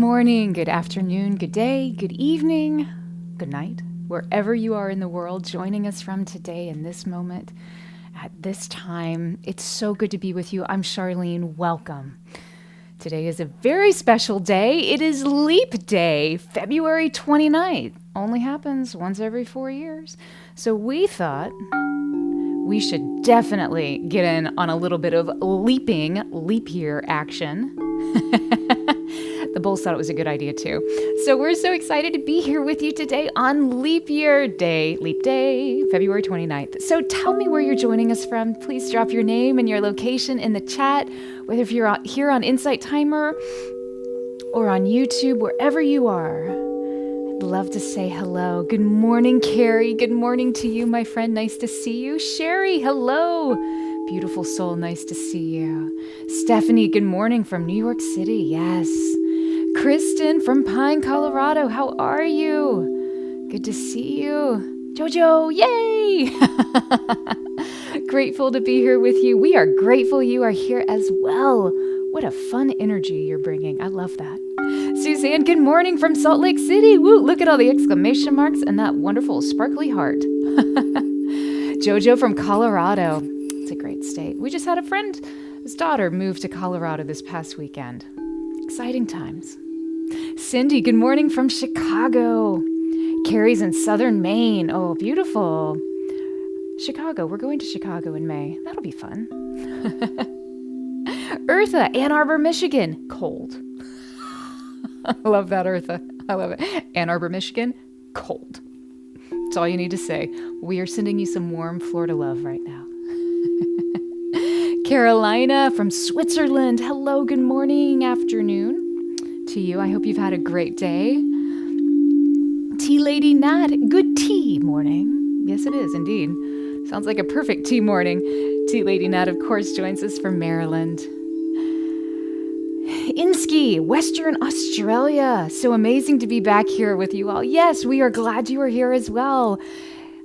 morning, good afternoon, good day, good evening, good night, wherever you are in the world joining us from today in this moment, at this time. It's so good to be with you. I'm Charlene. Welcome. Today is a very special day. It is Leap Day, February 29th. Only happens once every 4 years. So we thought we should definitely get in on a little bit of leap year action. The Bulls thought it was a good idea too. So we're so excited to be here with you today on Leap Day, February 29th. So tell me where you're joining us from. Please drop your name and your location in the chat, whether if you're here on Insight Timer or on YouTube, wherever you are. I'd love to say hello. Good morning, Carrie. Good morning to you, my friend. Nice to see you. Sherry, hello. Beautiful soul, nice to see you. Stephanie, good morning from New York City. Yes. Kristen from Pine, Colorado. How are you? Good to see you. Jojo, yay! Grateful to be here with you. We are grateful you are here as well. What a fun energy you're bringing. I love that. Suzanne, good morning from Salt Lake City. Woo, look at all the exclamation marks and that wonderful sparkly heart. Jojo from Colorado. It's a great state. We just had a friend, his daughter moved to Colorado this past weekend. Exciting times. Cindy, good morning from Chicago. Carrie's in southern Maine. Oh, beautiful. Chicago, we're going to Chicago in May. That'll be fun. Eartha, Ann Arbor, Michigan. Cold. I love that, Eartha. I love it. Ann Arbor, Michigan. Cold. That's all you need to say. We are sending you some warm Florida love right now. Carolina from Switzerland. Hello, good morning, afternoon to you. I hope you've had a great day. Tea Lady Nat, good tea morning. Yes, it is indeed. Sounds like a perfect tea morning. Tea Lady Nat, of course, joins us from Maryland. Inski, Western Australia. So amazing to be back here with you all. Yes, we are glad you are here as well.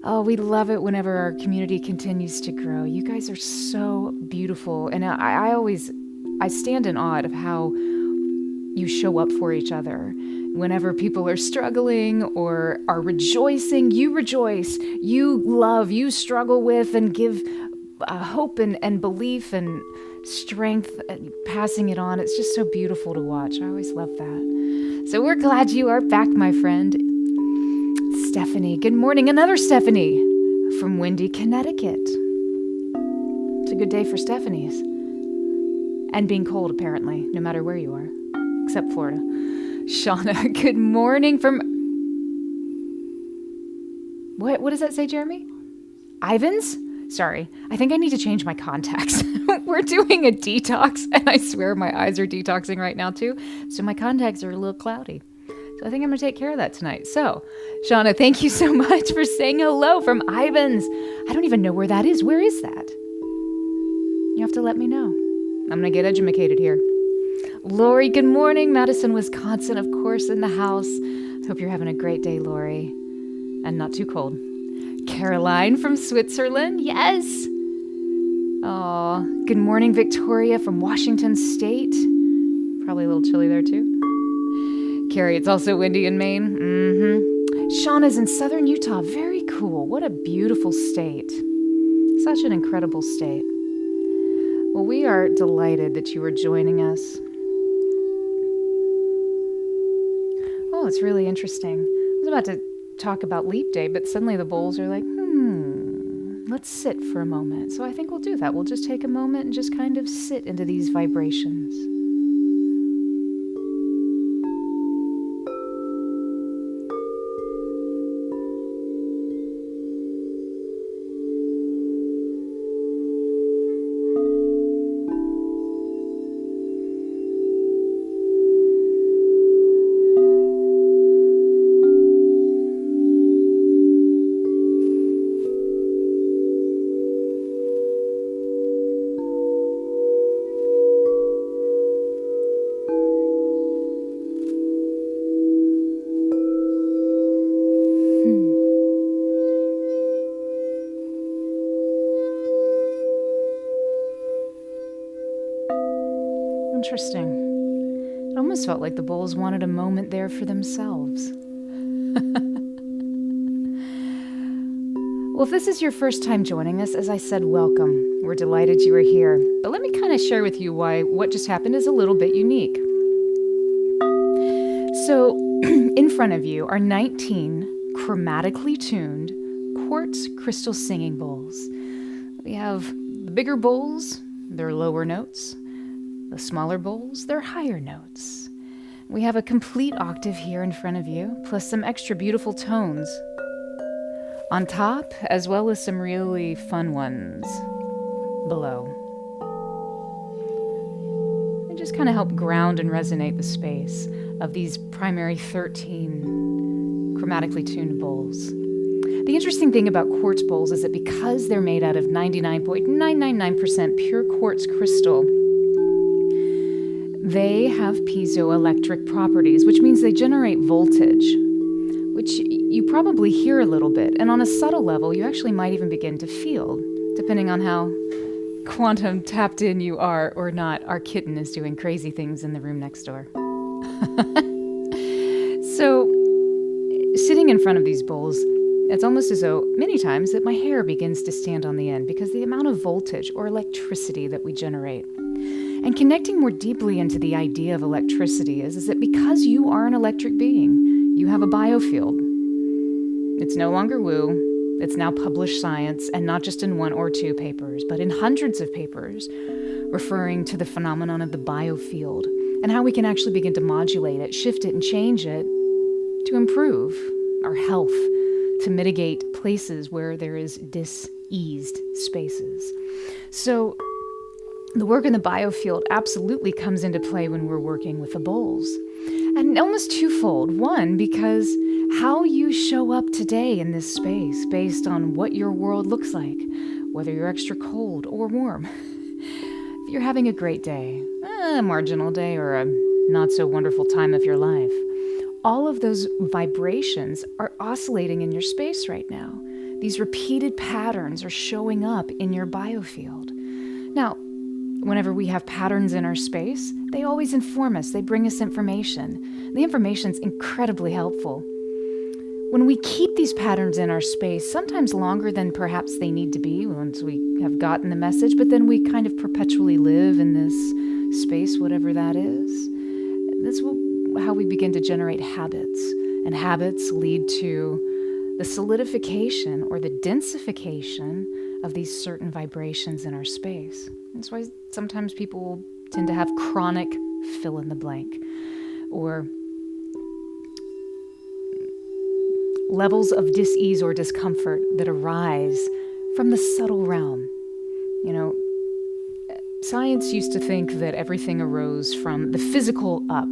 Oh, we love it whenever our community continues to grow. You guys are so beautiful. And I stand in awe of how you show up for each other. Whenever people are struggling or are rejoicing, you rejoice, you love, you struggle with and give hope and belief and strength, passing it on. It's just so beautiful to watch. I always love that. So we're glad you are back, my friend. Stephanie, good morning. Another Stephanie from Windy, Connecticut. It's a good day for Stephanies. And being cold, apparently, no matter where you are, except Florida. Shauna, good morning from... What does that say, Jeremy? Ivans? Sorry, I think I need to change my contacts. We're doing a detox, and I swear my eyes are detoxing right now, too. So my contacts are a little cloudy. So I think I'm going to take care of that tonight. So, Shauna, thank you so much for saying hello from Ivans. I don't even know where that is. Where is that? You have to let me know. I'm going to get educated here. Lori, good morning. Madison, Wisconsin, of course, in the house. Hope you're having a great day, Lori. And not too cold. Caroline from Switzerland. Yes. Oh, good morning, Victoria from Washington State. Probably a little chilly there, too. Carrie, it's also windy in Maine. Shauna's in southern Utah. Very cool. What a beautiful state. Such an incredible state. Well, we are delighted that you are joining us. Oh, it's really interesting. I was about to talk about Leap Day, but suddenly the Bulls are like, let's sit for a moment. So I think we'll do that. We'll just take a moment and just kind of sit into these vibrations. Interesting. It almost felt like the bowls wanted a moment there for themselves. Well, if this is your first time joining us, as I said, welcome. We're delighted you are here. But let me kind of share with you why what just happened is a little bit unique. So, in front of you are 19 chromatically tuned quartz crystal singing bowls. We have the bigger bowls, they're lower notes. The smaller bowls, they're higher notes. We have a complete octave here in front of you, plus some extra beautiful tones on top, as well as some really fun ones below. And just kind of help ground and resonate the space of these primary 13 chromatically tuned bowls. The interesting thing about quartz bowls is that because they're made out of 99.999% pure quartz crystal, they have piezoelectric properties, which means they generate voltage, which you probably hear a little bit. And on a subtle level, you actually might even begin to feel, depending on how quantum tapped in you are or not. Our kitten is doing crazy things in the room next door. So, sitting in front of these bowls, it's almost as though many times that my hair begins to stand on the end because the amount of voltage or electricity that we generate. And connecting more deeply into the idea of electricity is that because you are an electric being, you have a biofield. It's no longer woo. It's now published science, and not just in 1 or 2 papers, but in hundreds of papers referring to the phenomenon of the biofield and how we can actually begin to modulate it, shift it, and change it to improve our health, to mitigate places where there is diseased spaces. So the work in the biofield absolutely comes into play when we're working with the bowls. And almost twofold. One, because how you show up today in this space based on what your world looks like, whether you're extra cold or warm. If you're having a great day, a marginal day, or a not so wonderful time of your life, all of those vibrations are oscillating in your space right now. These repeated patterns are showing up in your biofield. Now, whenever we have patterns in our space, they always inform us. They bring us information. The information's incredibly helpful. When we keep these patterns in our space, sometimes longer than perhaps they need to be once we have gotten the message, but then we kind of perpetually live in this space, whatever that is. That's how we begin to generate habits. And habits lead to the solidification or the densification of these certain vibrations in our space. That's why sometimes people will tend to have chronic fill in the blank or levels of dis-ease or discomfort that arise from the subtle realm. You know, science used to think that everything arose from the physical up,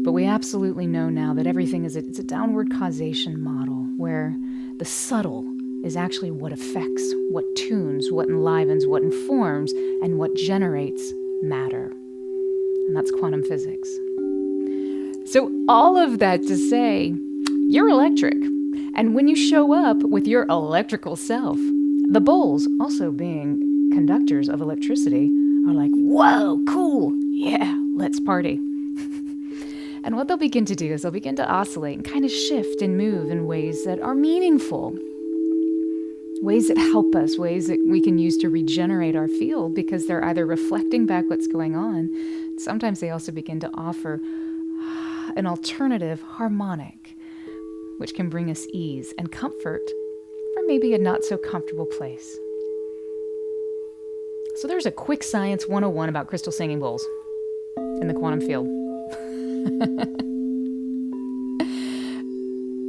but we absolutely know now that everything is it's a downward causation model where the subtle is actually what affects, what tunes, what enlivens, what informs, and what generates matter. And that's quantum physics. So all of that to say, you're electric. And when you show up with your electrical self, the bowls, also being conductors of electricity, are like, whoa, cool, yeah, let's party. And what they'll begin to do is they'll begin to oscillate and kind of shift and move in ways that are meaningful, ways that help us, ways that we can use to regenerate our field because they're either reflecting back what's going on. Sometimes they also begin to offer an alternative harmonic, which can bring us ease and comfort from maybe a not so comfortable place. So there's a quick science 101 about crystal singing bowls in the quantum field.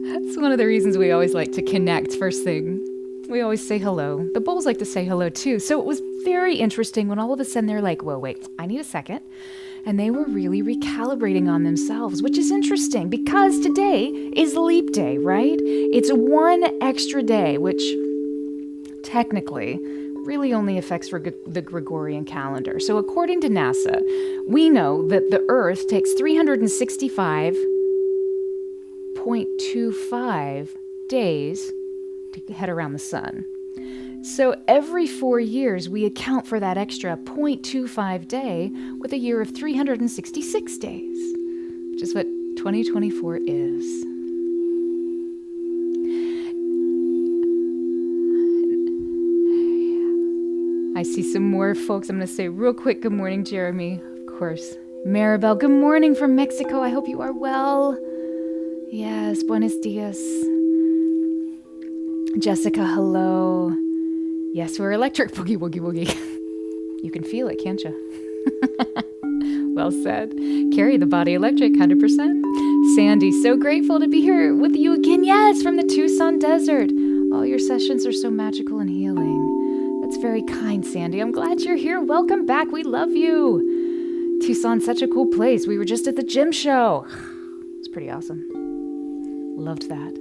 That's one of the reasons we always like to connect first thing. We always say hello. The bowls like to say hello too. So it was very interesting when all of a sudden they're like, whoa, wait, I need a second. And they were really recalibrating on themselves, which is interesting because today is leap day, right? It's one extra day, which technically really only affects the Gregorian calendar. So according to NASA, we know that the Earth takes 365.25 days to head around the sun. So every 4 years, we account for that extra 0.25 day with a year of 366 days, which is what 2024 is. I see some more folks. I'm going to say real quick, good morning, Jeremy, of course. Maribel, good morning from Mexico. I hope you are well. Yes, buenos dias. Jessica, hello. Yes, we're electric. Boogie, woogie, woogie. You can feel it, can't you? Well said. Carry the body electric, 100%. Sandy, so grateful to be here with you again. Yes, from the Tucson desert. All your sessions are so magical and healing. That's very kind, Sandy. I'm glad you're here. Welcome back. We love you. Tucson's such a cool place. We were just at the gym show. It's pretty awesome. Loved that.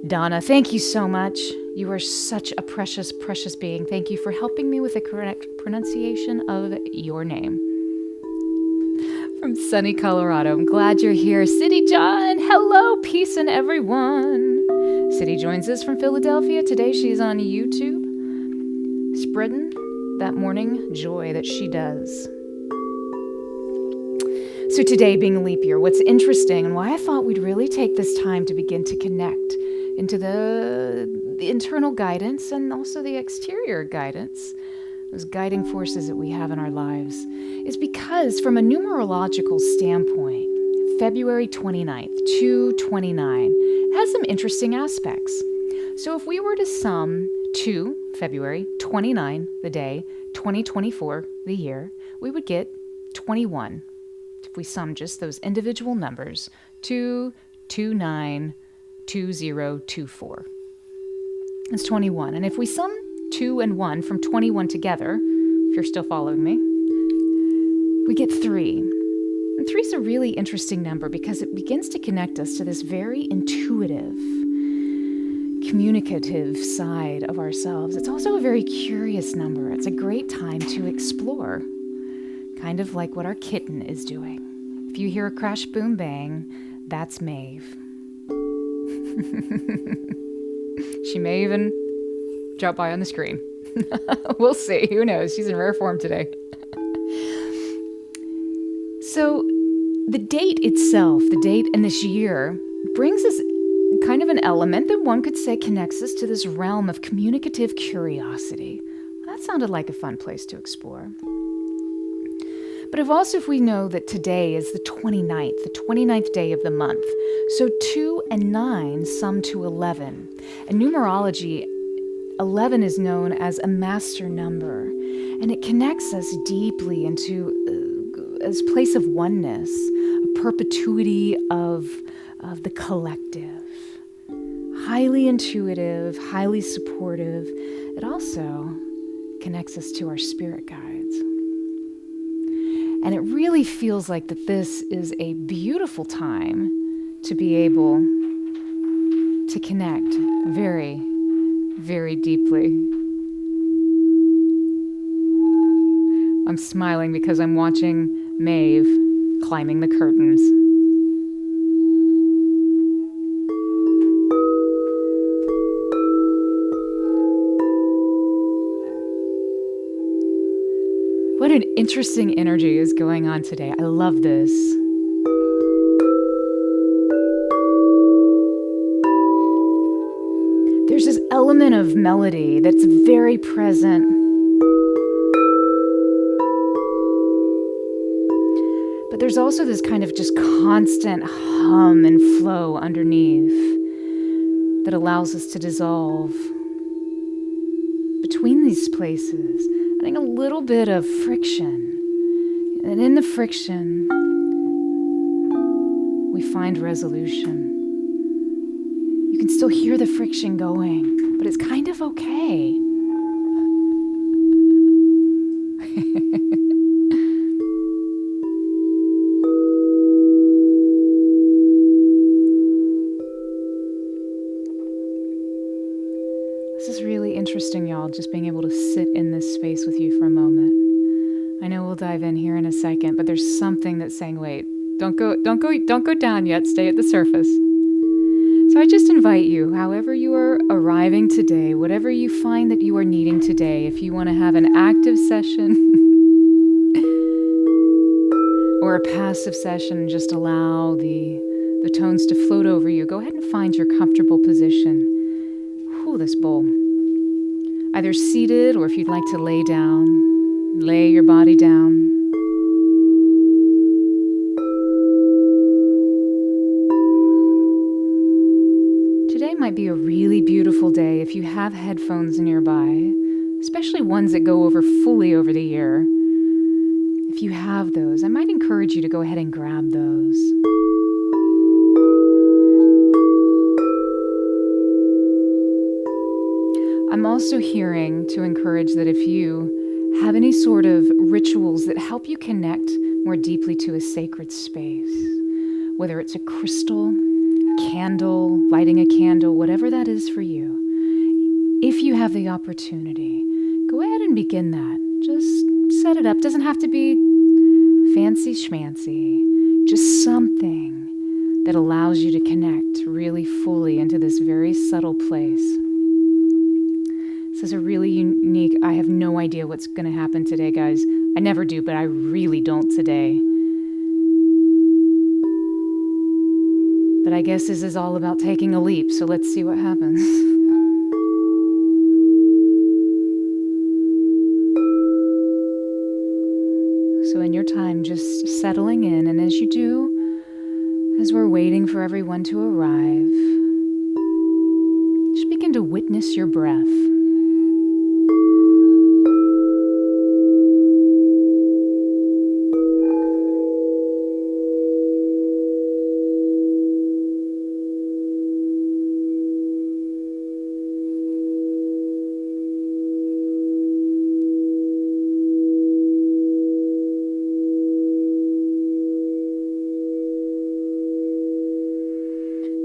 Donna, thank you so much. You are such a precious, precious being. Thank you for helping me with the correct pronunciation of your name. From sunny Colorado, I'm glad you're here. City John, hello, peace and everyone. City joins us from Philadelphia. Today she's on YouTube, spreading that morning joy that she does. So today being a leap year, what's interesting and why I thought we'd really take this time to begin to connect into the internal guidance and also the exterior guidance, those guiding forces that we have in our lives, is because from a numerological standpoint, February 29th to 29 has some interesting aspects. So if we were to sum to February 29, the day, 2024, the year, we would get 21. If we sum just those individual numbers, 2292024. It's 21. And if we sum 2 and 1 from 21 together, if you're still following me, we get 3. And 3 is a really interesting number because it begins to connect us to this very intuitive, communicative side of ourselves. It's also a very curious number. It's a great time to explore, kind of like what our kitten is doing. If you hear a crash, boom, bang, that's Maeve. She may even drop by on the screen. We'll see. Who knows? She's in rare form today. So the date itself, the date in this year, brings us kind of an element that one could say connects us to this realm of communicative curiosity. That sounded like a fun place to explore. But if we know that today is the 29th day of the month, so 2 and 9 sum to 11. In numerology, 11 is known as a master number, and it connects us deeply into a place of oneness, a perpetuity of the collective. Highly intuitive, highly supportive. It also connects us to our spirit guides. And it really feels like that this is a beautiful time to be able to connect very, very deeply. I'm smiling because I'm watching Maeve climbing the curtains. What an interesting energy is going on today. I love this. There's this element of melody that's very present. But there's also this kind of just constant hum and flow underneath that allows us to dissolve between these places. I think a little bit of friction. And in the friction, we find resolution. You can still hear the friction going, but it's kind of okay. This is really interesting, y'all, just being able to sit in this space with you for a moment. I know we'll dive in here in a second, but there's something that's saying, wait, don't go down yet, stay at the surface. So I just invite you, however you are arriving today, whatever you find that you are needing today, if you want to have an active session or a passive session, just allow the tones to float over you. Go ahead and find your comfortable position. Ooh, this bowl. Either seated, or if you'd like to lay down, lay your body down. Today might be a really beautiful day if you have headphones nearby, especially ones that go over fully over the ear. If you have those, I might encourage you to go ahead and grab those. I'm also hearing to encourage that if you have any sort of rituals that help you connect more deeply to a sacred space, whether it's a crystal, candle, lighting a candle, whatever that is for you, if you have the opportunity, go ahead and begin that. Just set it up. Doesn't have to be fancy schmancy, just something that allows you to connect really fully into this very subtle place. This is a really unique, I have no idea what's going to happen today, guys. I never do, but I really don't today. But I guess this is all about taking a leap, so let's see what happens. So in your time, just settling in, and as you do, as we're waiting for everyone to arrive, just begin to witness your breath.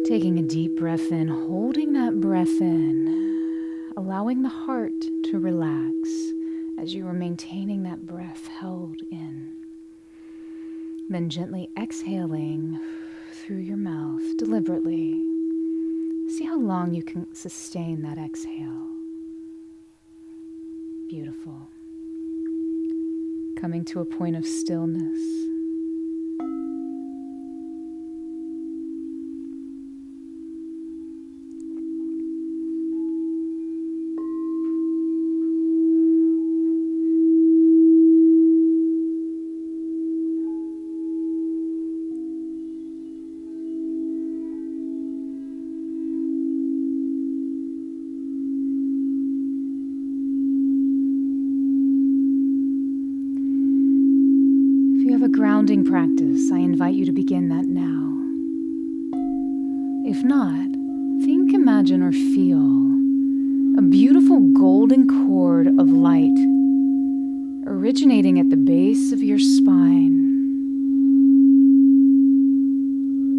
Taking a deep breath in, holding that breath in, allowing the heart to relax as you are maintaining that breath held in. Then gently exhaling through your mouth deliberately. See how long you can sustain that exhale. Beautiful. Coming to a point of stillness. Grounding practice, I invite you to begin that now. If not, think, imagine, or feel a beautiful golden cord of light originating at the base of your spine.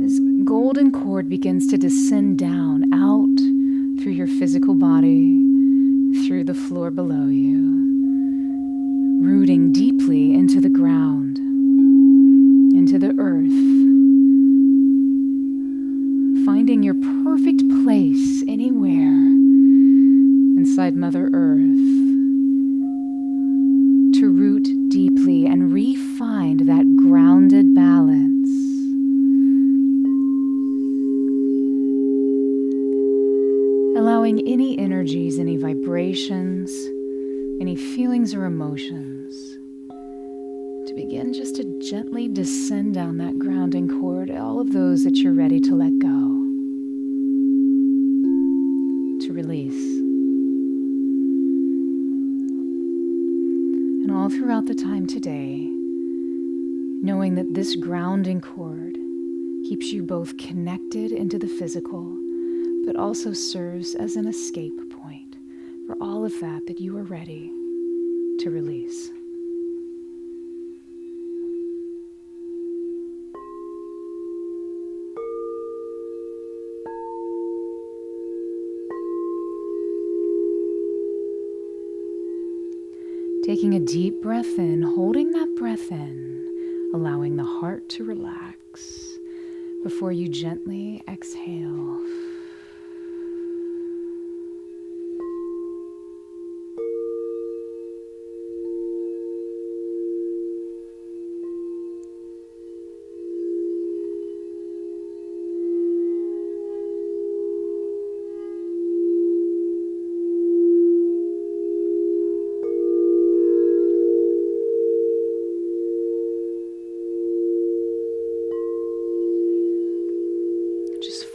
This golden cord begins to descend down, out through your physical body, through the floor below you, rooting deeply into the ground, into the earth, finding your perfect place anywhere inside Mother Earth to root deeply and re-find that grounded balance. Allowing any energies, any vibrations, any feelings or emotions to begin just to gently descend down that grounding cord, all of those that you're ready to let go, to release. And all throughout the time today, knowing that this grounding cord keeps you both connected into the physical, but also serves as an escape point for all of that you are ready to release. Taking a deep breath in, holding that breath in, allowing the heart to relax before you gently exhale.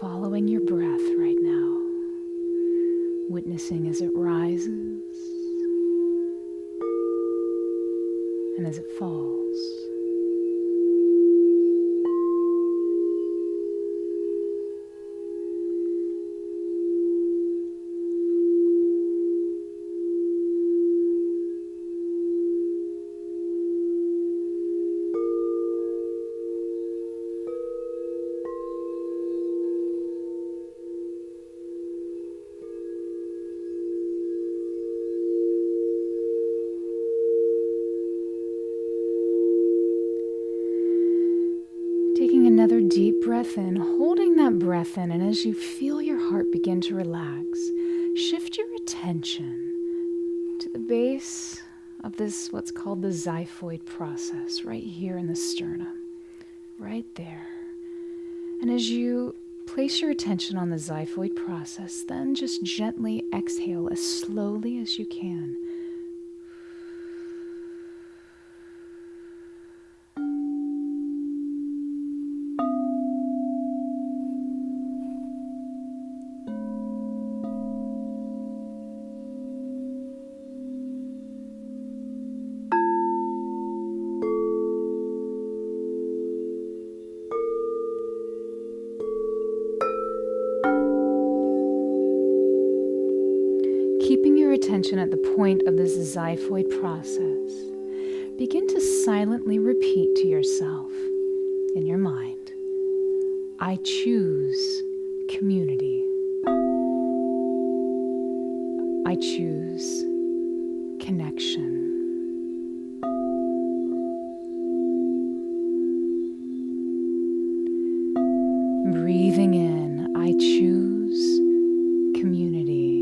following your breath right now, witnessing as it rises and as it falls. Taking another deep breath in, holding that breath in, and as you feel your heart begin to relax, shift your attention to the base of this, what's called the Ziphoid process, right here in the sternum, right there. And as you place your attention on the Ziphoid process, then just gently exhale as slowly as you can. Keeping your attention at the point of this Ziphoid process, begin to silently repeat to yourself in your mind, I choose community. I choose connection. Breathing in, I choose community.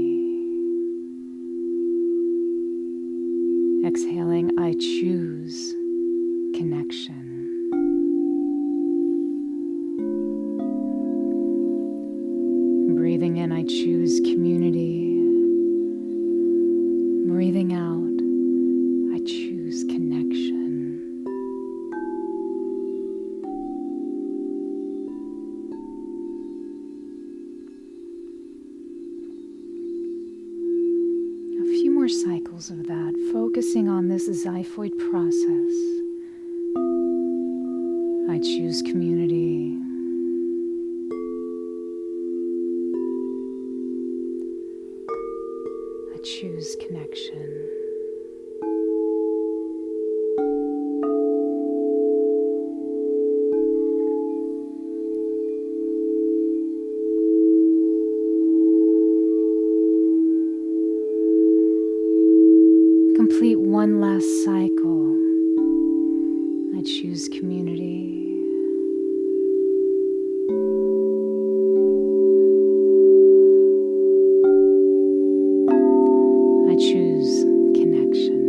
Exhaling, I choose connection. Breathing in, I choose community. Breathing out, I choose connection. More cycles of that, focusing on this Ziphoid process. I choose community. I choose connection. Complete one last cycle. I choose community. I choose connection.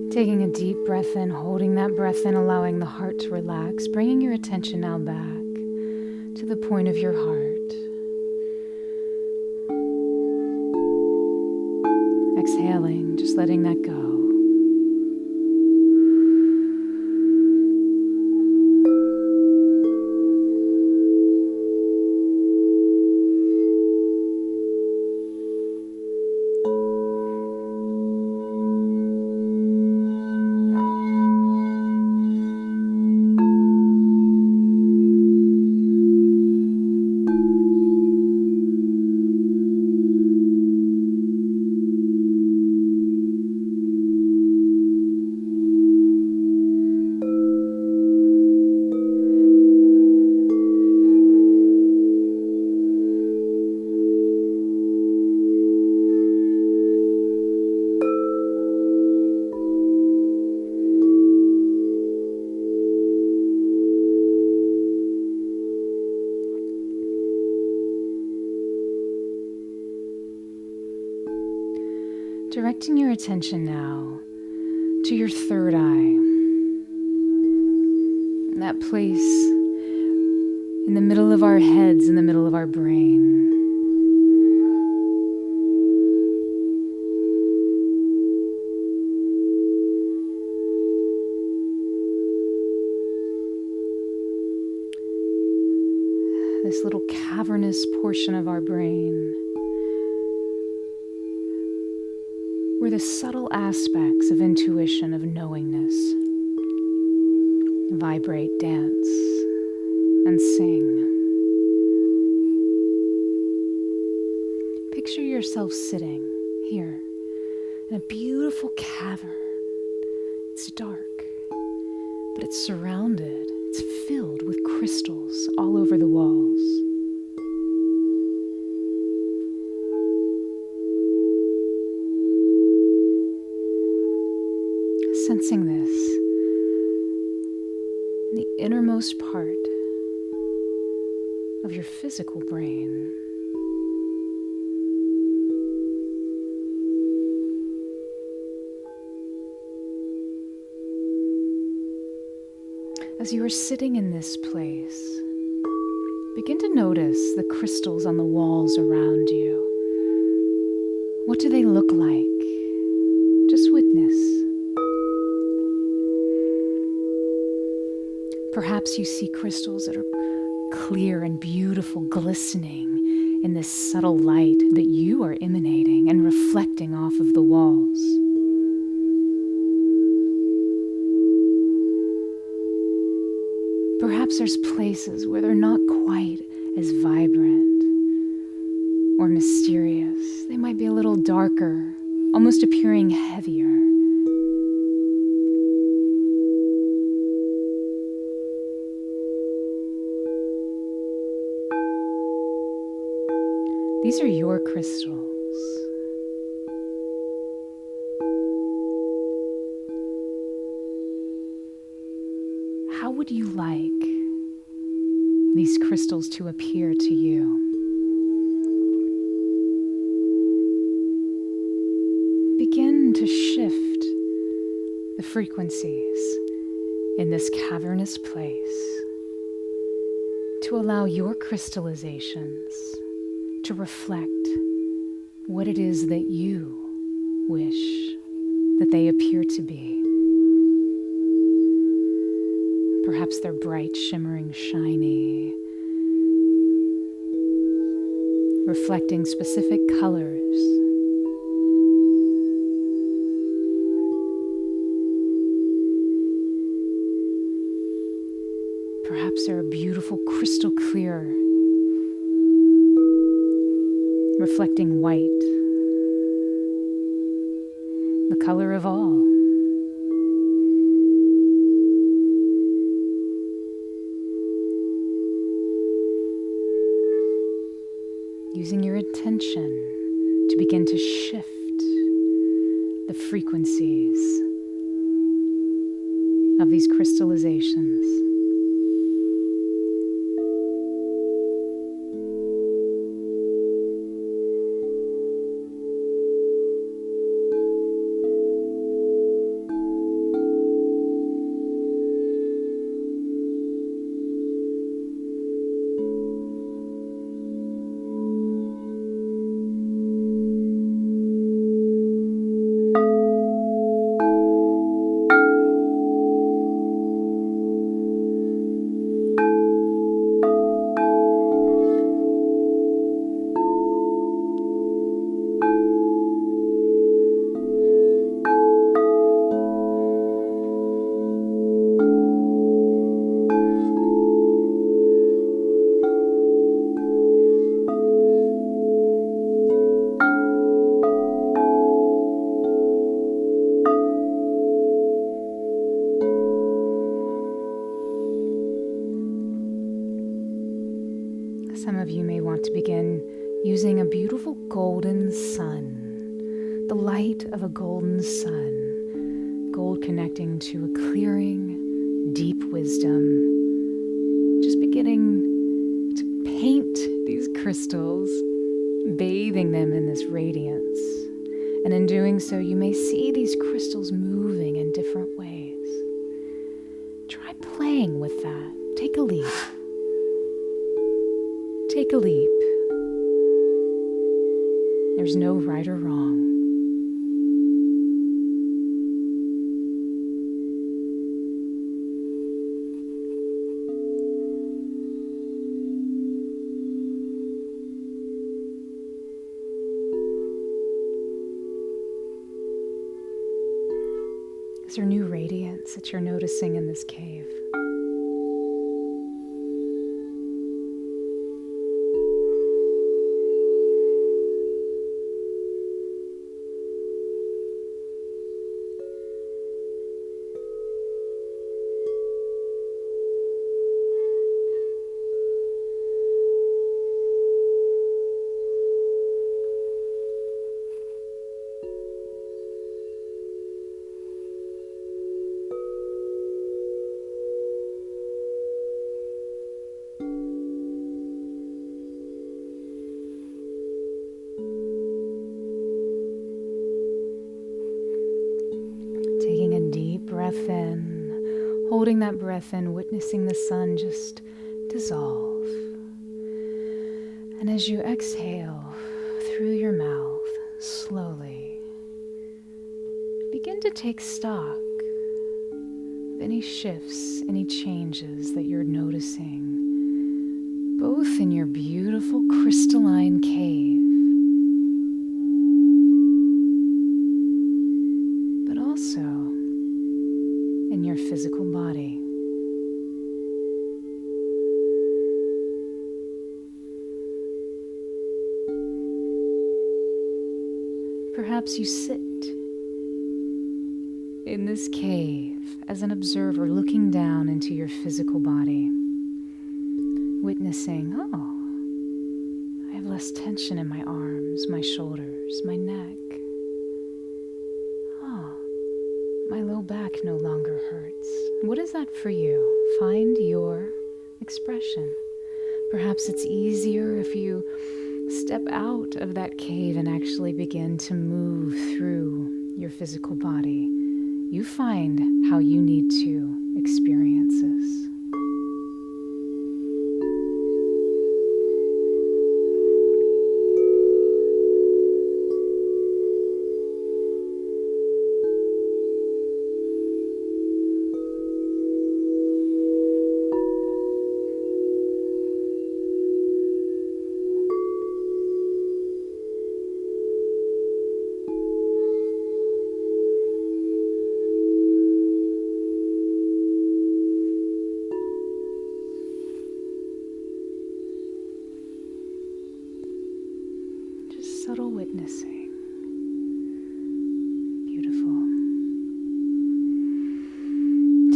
Taking a deep breath in, holding that breath in, allowing the heart to relax, bringing your attention now back to the point of your heart. Exhaling, just letting that go. directing your attention now to your third eye. That place in the middle of our heads, in the middle of our brain. This little cavernous portion of our brain, where the subtle aspects of intuition, of knowingness, vibrate, dance, and sing. Picture yourself sitting here in a beautiful cavern. It's dark, but it's surrounded, it's filled with crystals all over the walls. Sensing this, in the innermost part of your physical brain. As you are sitting in this place, begin to notice the crystals on the walls around you. What do they look like? Just witness. Perhaps you see crystals that are clear and beautiful, glistening in this subtle light that you are emanating and reflecting off of the walls. Perhaps there's places where they're not quite as vibrant or mysterious. They might be a little darker, almost appearing heavier. These are your crystals. How would you like these crystals to appear to you? Begin to shift the frequencies in this cavernous place to allow your crystallizations to reflect what it is that you wish that they appear to be. Perhaps they're bright, shimmering, shiny, reflecting specific colors. Perhaps they're beautiful, crystal clear, reflecting white, the color of all. Using your attention to begin to shift the frequencies of these crystallizations. Some of you may want to begin using a beautiful golden sun, the light of a golden sun, gold connecting to a clearing, deep wisdom, just beginning to paint these crystals, bathing them in this radiance, And in doing so, you may see these crystals moving in different ways. Try playing with that. Take a leap. Take a leap. There's no right or wrong. Is there new radiance that you're noticing in this cave? Breath in, holding that breath in, witnessing the sun just dissolve. And as you exhale through your mouth, slowly, begin to take stock of any shifts, any changes that you're noticing, both in your beautiful crystalline cave, but also in your physical body. Perhaps you sit in this cave as an observer looking down into your physical body, witnessing, oh, I have less tension in my arms, my shoulders, my neck. My low back no longer hurts. What is that for you? Find your expression. Perhaps it's easier if you step out of that cave and actually begin to move through your physical body. You find how you need to experience this. Subtle witnessing. Beautiful.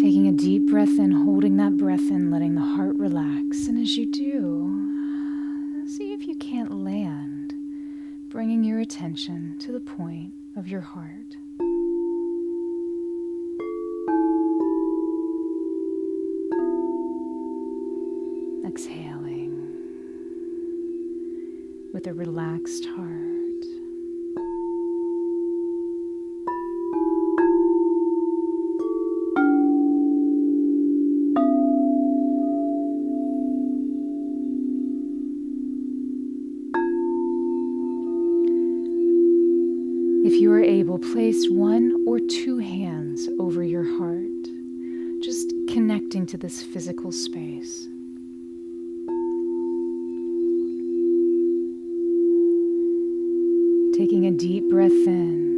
Taking a deep breath in, holding that breath in, letting the heart relax. And as you do, see if you can't land, bringing your attention to the point of your heart. Exhaling with a relaxed heart. If you are able, place one or two hands over your heart, just connecting to this physical space. Taking a deep breath in,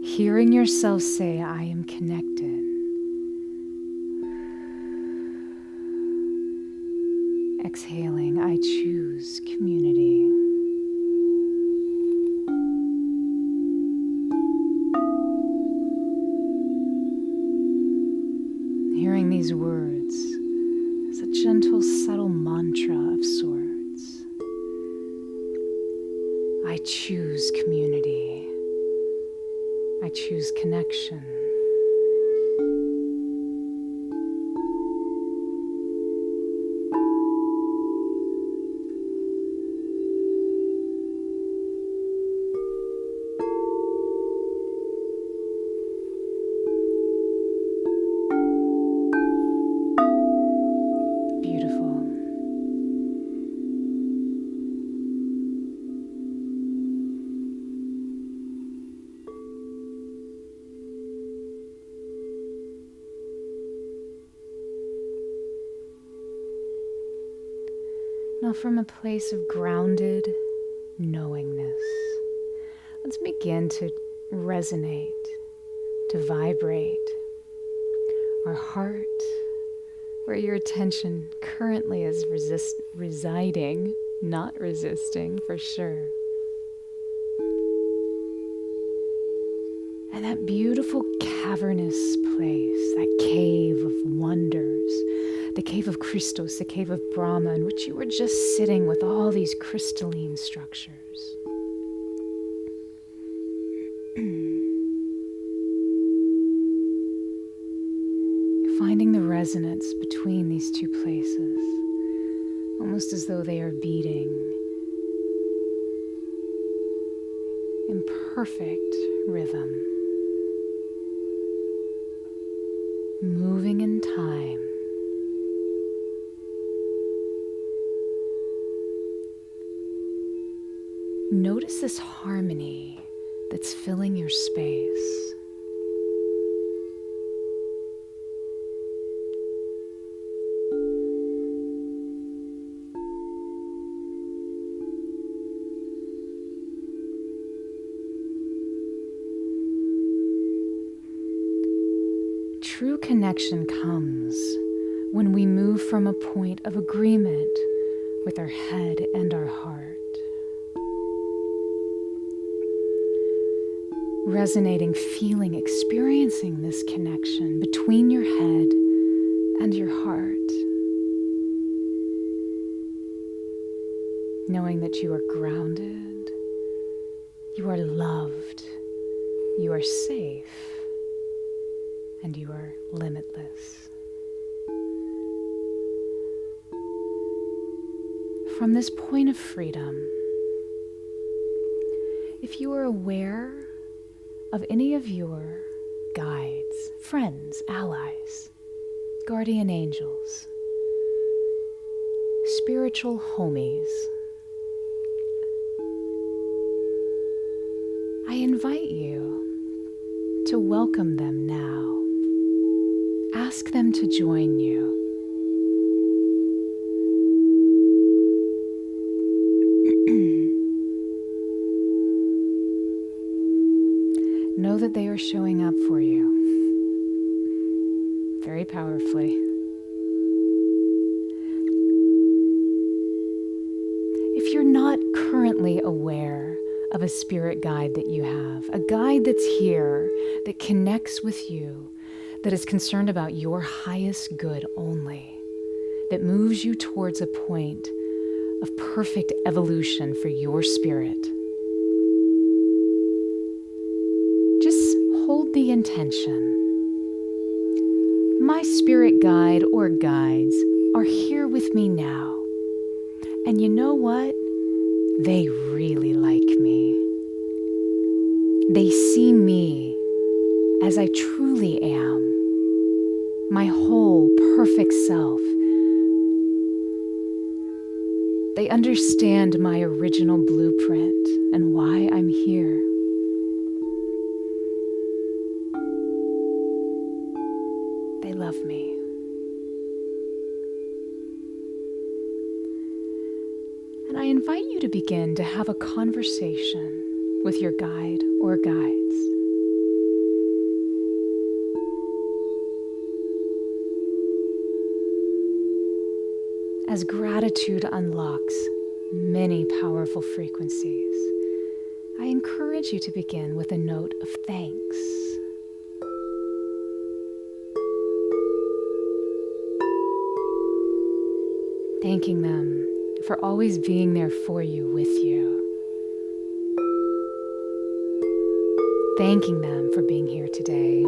hearing yourself say, I am connected. Exhaling, I choose community. Hearing these words as a gentle, subtle mantra of sorts. I choose community. I choose connection. Now, from a place of grounded knowingness, let's begin to resonate, to vibrate our heart, where your attention currently is residing, not resisting for sure. And that beautiful cavernous place, that cave of wonders, the cave of Christos, the cave of Brahma, in which you were just sitting with all these crystalline structures. Finding the resonance between these two places, almost as though they are beating in perfect rhythm, moving in time. Notice this harmony that's filling your space. True connection comes when we move from a point of agreement with our head and our heart. Resonating, feeling, experiencing this connection between your head and your heart. Knowing that you are grounded, you are loved, you are safe, and you are limitless. From this point of freedom, if you are aware of any of your guides, friends, allies, guardian angels, spiritual homies, I invite you to welcome them now. Ask them to join you. Know that they are showing up for you very powerfully. If you're not currently aware of a spirit guide that you have, a guide that's here, that connects with you, that is concerned about your highest good only, that moves you towards a point of perfect evolution for your spirit, just hold the intention. My spirit guide or guides are here with me now. And you know what? They really like me. They see me as I truly am, my whole perfect self. They understand my original blueprint and why I'm here. They love me. And I invite you to begin to have a conversation with your guide or guides. As gratitude unlocks many powerful frequencies, I encourage you to begin with a note of thanks. Thanking them for always being there for you, with you. Thanking them for being here today.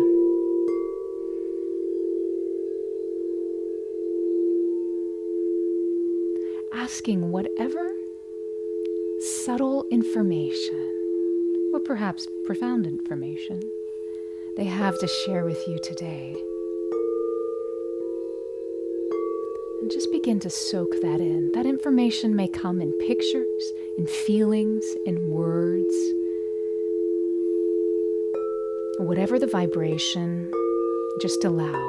Asking whatever subtle information, or perhaps profound information, they have to share with you today. And just begin to soak that in. That information may come in pictures, in feelings, in words. Whatever the vibration, just allow.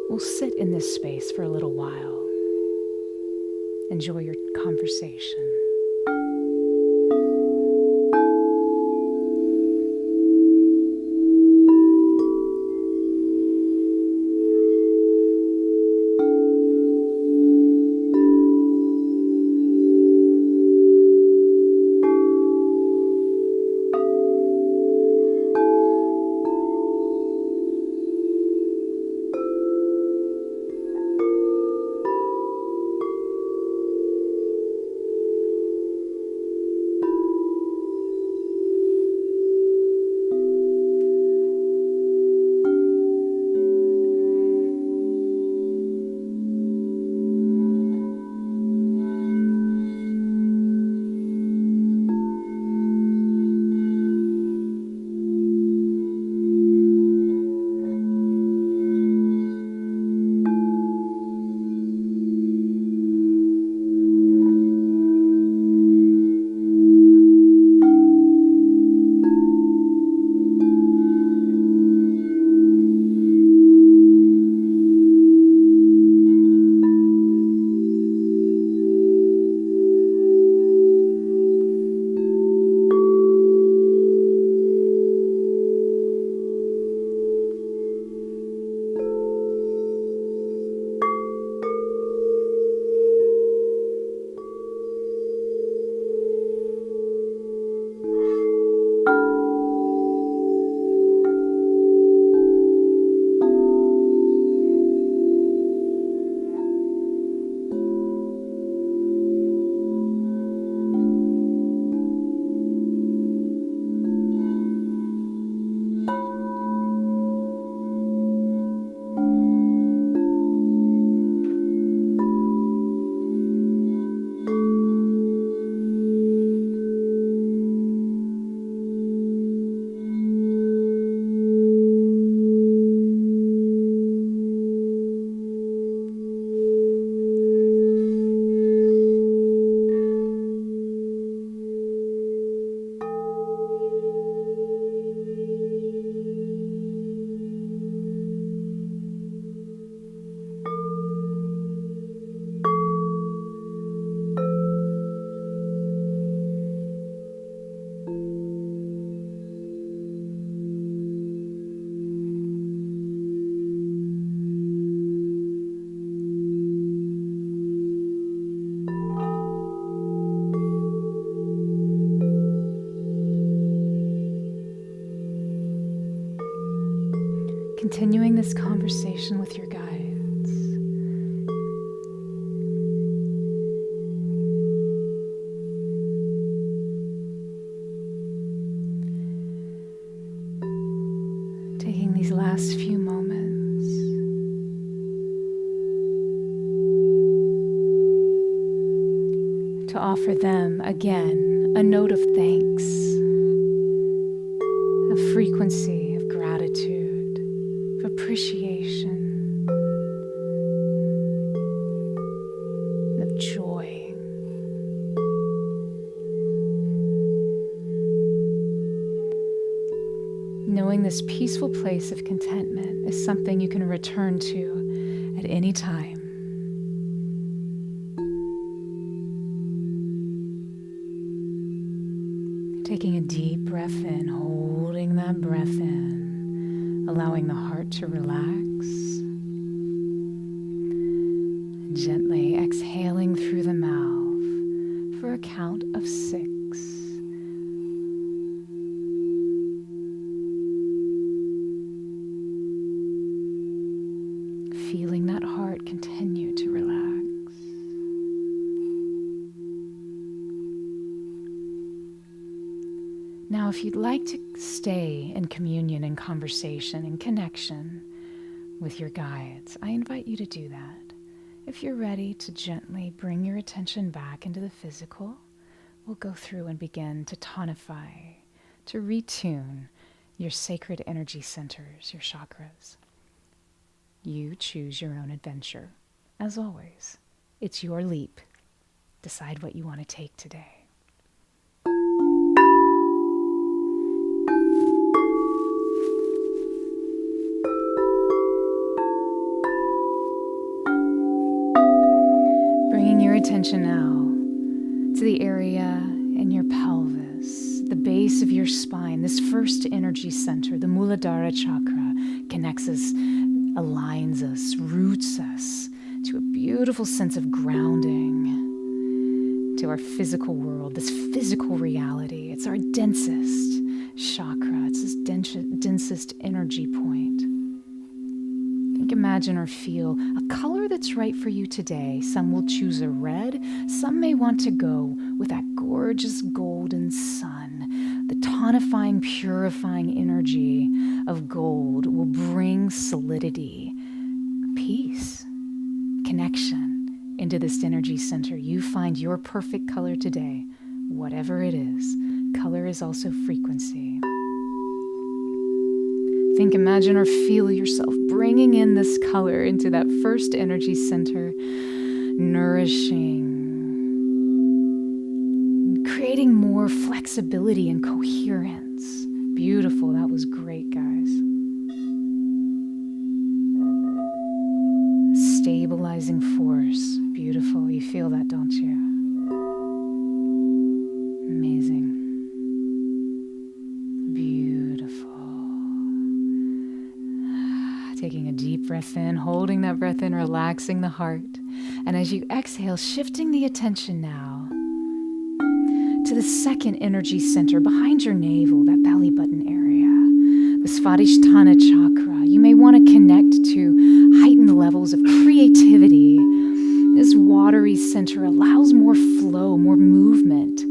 We'll sit in this space for a little while. Enjoy your conversation. Continuing this conversation with your guides. Taking these last few moments to offer them again a note of thanks, a frequency of gratitude, of appreciation, of joy. Knowing this peaceful place of contentment is something you can return to at any time. Taking a deep breath in, holding that breath in, allowing the heart to relax. Gently exhaling through the mouth for a count of 6. Feeling that heart continue to relax. Now, if you'd like to stay in communion and conversation and connection with your guides, I invite you to do that. If you're ready to gently bring your attention back into the physical, we'll go through and begin to tonify, to retune your sacred energy centers, your chakras. You choose your own adventure. As always, it's your leap. Decide what you want to take today. Bringing your attention attention now to the area in your pelvis, the base of your spine, this first energy center, the Muladhara chakra, connects us, aligns us, roots us to a beautiful sense of grounding, to our physical world, this physical reality. It's our densest chakra. It's this densest energy point. Think, imagine, or feel a color that's right for you today. Some will choose a red. Some may want to go with that gorgeous golden sun. The tonifying, purifying energy of gold will bring solidity, peace, connection into this energy center. You find your perfect color today, whatever it is. Color is also frequency. Think, imagine, or feel yourself bringing in this color into that first energy center, nourishing, creating more flexibility and coherence. Beautiful. That was great, guys. Stabilizing force. Beautiful. You feel that, don't you? Amazing. Taking a deep breath in, holding that breath in, relaxing the heart. And as you exhale, shifting the attention now to the second energy center behind your navel, that belly button area, the Svadhisthana chakra. You may want to connect to heightened levels of creativity. This watery center allows more flow, more movement.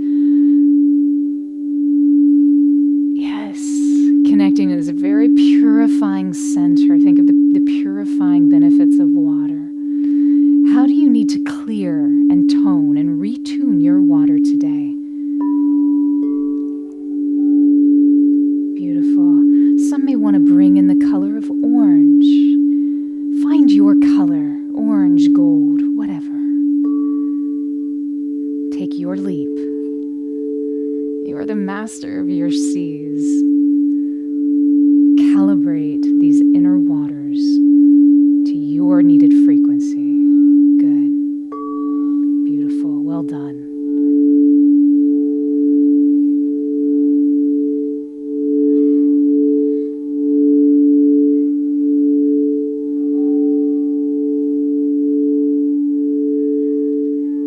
Connecting to this very purifying center. Think of the purifying benefits of water. How do you need to clear and tone and retune your water today? Beautiful. Some may want to bring in the color of orange. Find your color, orange, gold, whatever. Take your leap. You are the master of your seas. Calibrate these inner waters to your needed frequency. Good. Beautiful. Well done.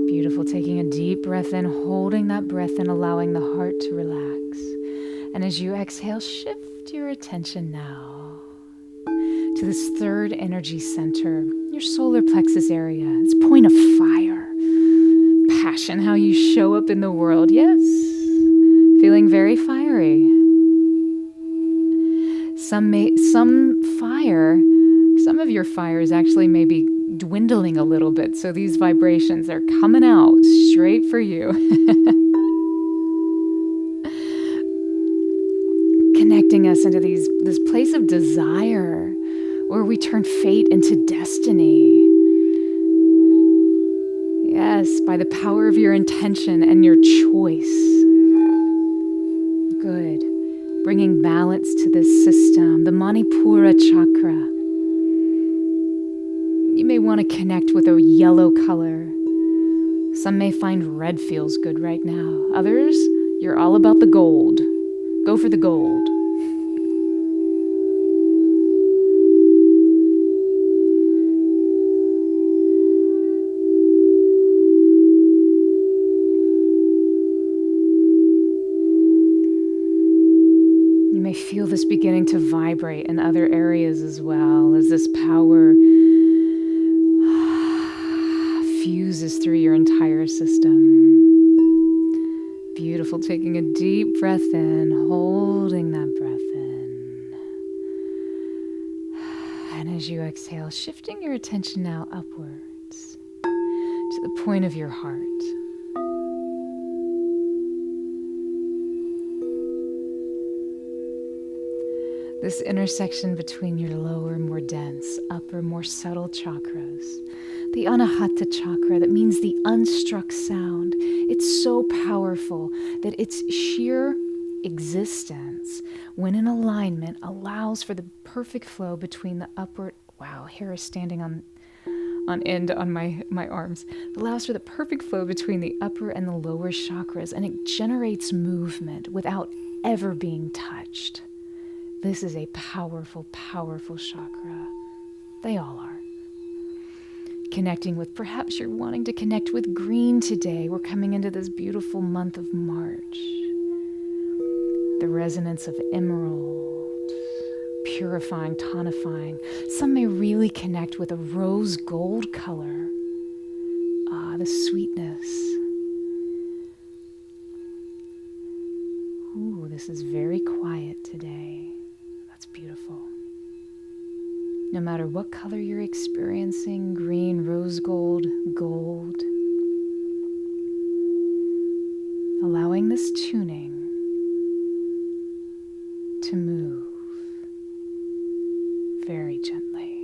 Beautiful. Taking a deep breath in, holding that breath in, allowing the heart to relax. And as you exhale, shift your attention now to this third energy center, your solar plexus area. It's point of fire, passion, how you show up in the world. Yes, feeling very fiery. Some of your fires actually may be dwindling a little bit, so these vibrations are coming out straight for you. Connecting us into this place of desire where we turn fate into destiny. Yes, by the power of your intention and your choice. Good. Bringing balance to this system, the Manipura chakra. You may want to connect with a yellow color. Some may find red feels good right now. Others, you're all about the gold. Go for the gold. You may feel this beginning to vibrate in other areas as well, as this power fuses through your entire system. Beautiful. Taking a deep breath in, holding that breath in. And as you exhale, shifting your attention now upwards to the point of your heart. This intersection between your lower, more dense, upper, more subtle chakras. The Anahata chakra, that means the unstruck sound. It's so powerful that its sheer existence, when in alignment, allows for the perfect flow between the upward, wow, Hara standing on on end on my arms. It allows for the perfect flow between the upper and the lower chakras, and it generates movement without ever being touched. This is a powerful, powerful chakra. They all are. Connecting with, perhaps you're wanting to connect with green today. We're coming into this beautiful month of March. The resonance of emerald, purifying, tonifying. Some may really connect with a rose gold color. The sweetness. Ooh, this is very quiet today. That's beautiful. No matter what color you're experiencing, green, rose gold, gold, allowing this tuning to move very gently.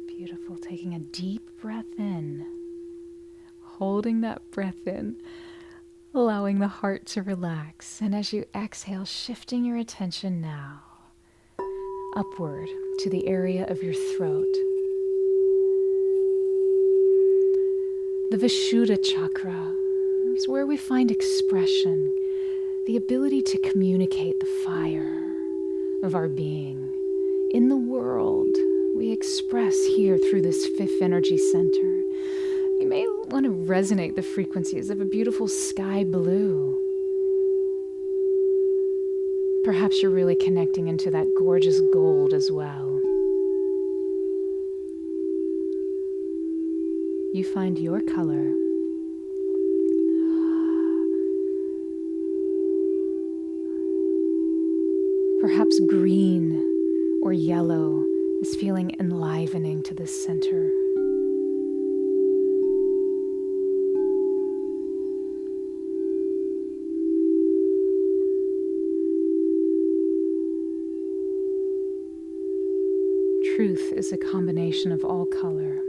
Beautiful. Taking a deep breath in, holding that breath in, allowing the heart to relax. And as you exhale, shifting your attention now upward to the area of your throat. The Vishuddha chakra is where we find expression, the ability to communicate the fire of our being. In the world, we express here through this fifth energy center. You may want to resonate the frequencies of a beautiful sky blue. Perhaps you're really connecting into that gorgeous gold as well. You find your color. Perhaps green or yellow is feeling enlivening to the center. Truth is a combination of all color.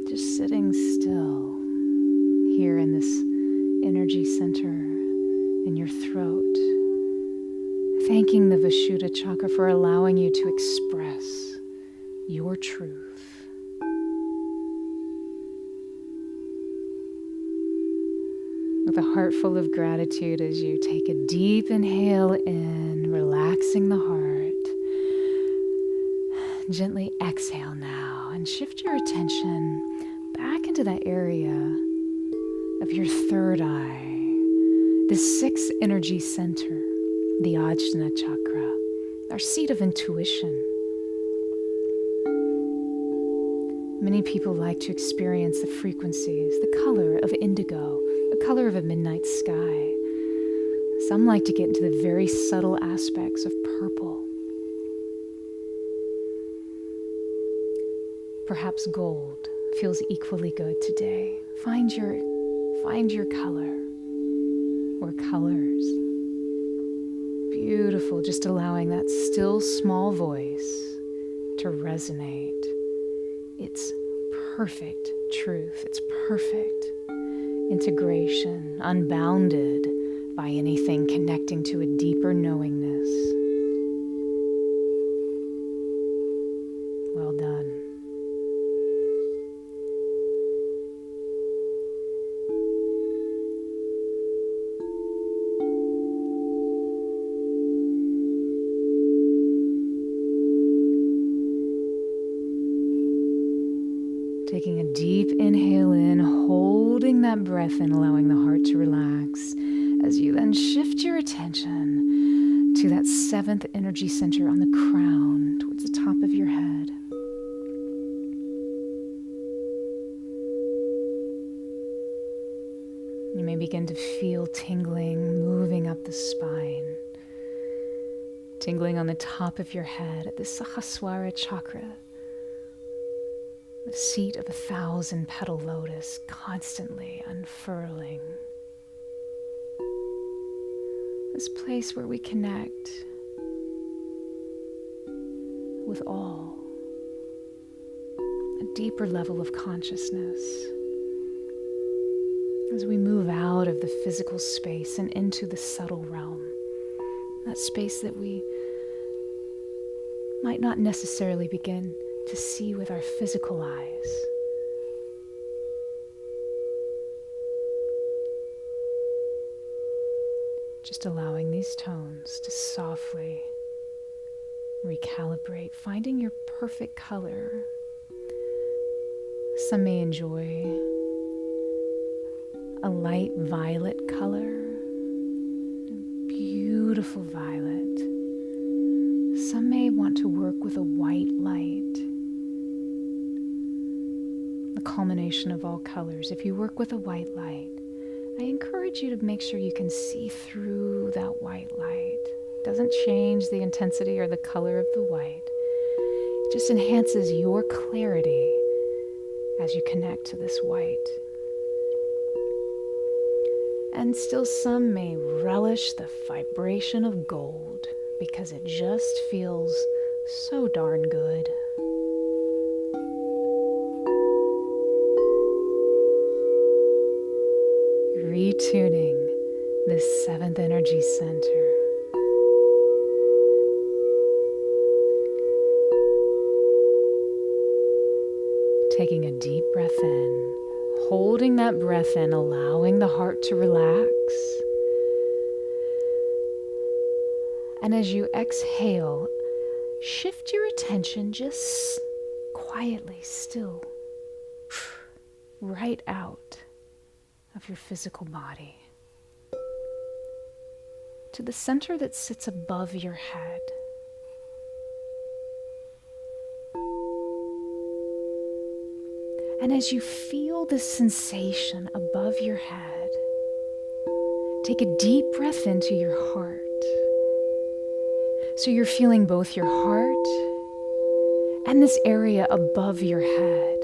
Just sitting still here in this energy center in your throat, thanking the Vishuddha chakra for allowing you to express your truth. With a heart full of gratitude as you take a deep inhale in, relaxing the heart. Gently exhale now and shift your attention back into that area of your third eye, the sixth energy center, the Ajna chakra, our seat of intuition. Many people like to experience the frequencies, the color of indigo, the color of a midnight sky. Some like to get into the very subtle aspects of purple. Perhaps gold feels equally good today. Find your color or colors. Beautiful, just allowing that still small voice to resonate. It's perfect truth. It's perfect integration, unbounded by anything connecting to a deeper knowingness. Well done. Taking a deep inhale in, holding that breath in, allowing the heart to relax, as you then shift your attention to that seventh energy center on the crown, towards the top of your head. You may begin to feel tingling, moving up the spine, tingling on the top of your head at the Sahasrara chakra, the seat of 1,000-petal lotus, constantly unfurling. This place where we connect with all. a deeper level of consciousness. As we move out of the physical space and into the subtle realm, that space that we might not necessarily begin to see with our physical eyes. Just allowing these tones to softly recalibrate, finding your perfect color. Some may enjoy a light violet color, a beautiful violet. Some may want to work with a white light. The culmination of all colors. If you work with a white light, I encourage you to make sure you can see through that white light. It doesn't change the intensity or the color of the white. It just enhances your clarity as you connect to this white. And still some may relish the vibration of gold because it just feels so darn good. Retuning this seventh energy center. Taking a deep breath in. Holding that breath in, allowing the heart to relax. And as you exhale, shift your attention just quietly, still, right out of your physical body to the center that sits above your head. And as you feel this sensation above your head, take a deep breath into your heart. So you're feeling both your heart and this area above your head,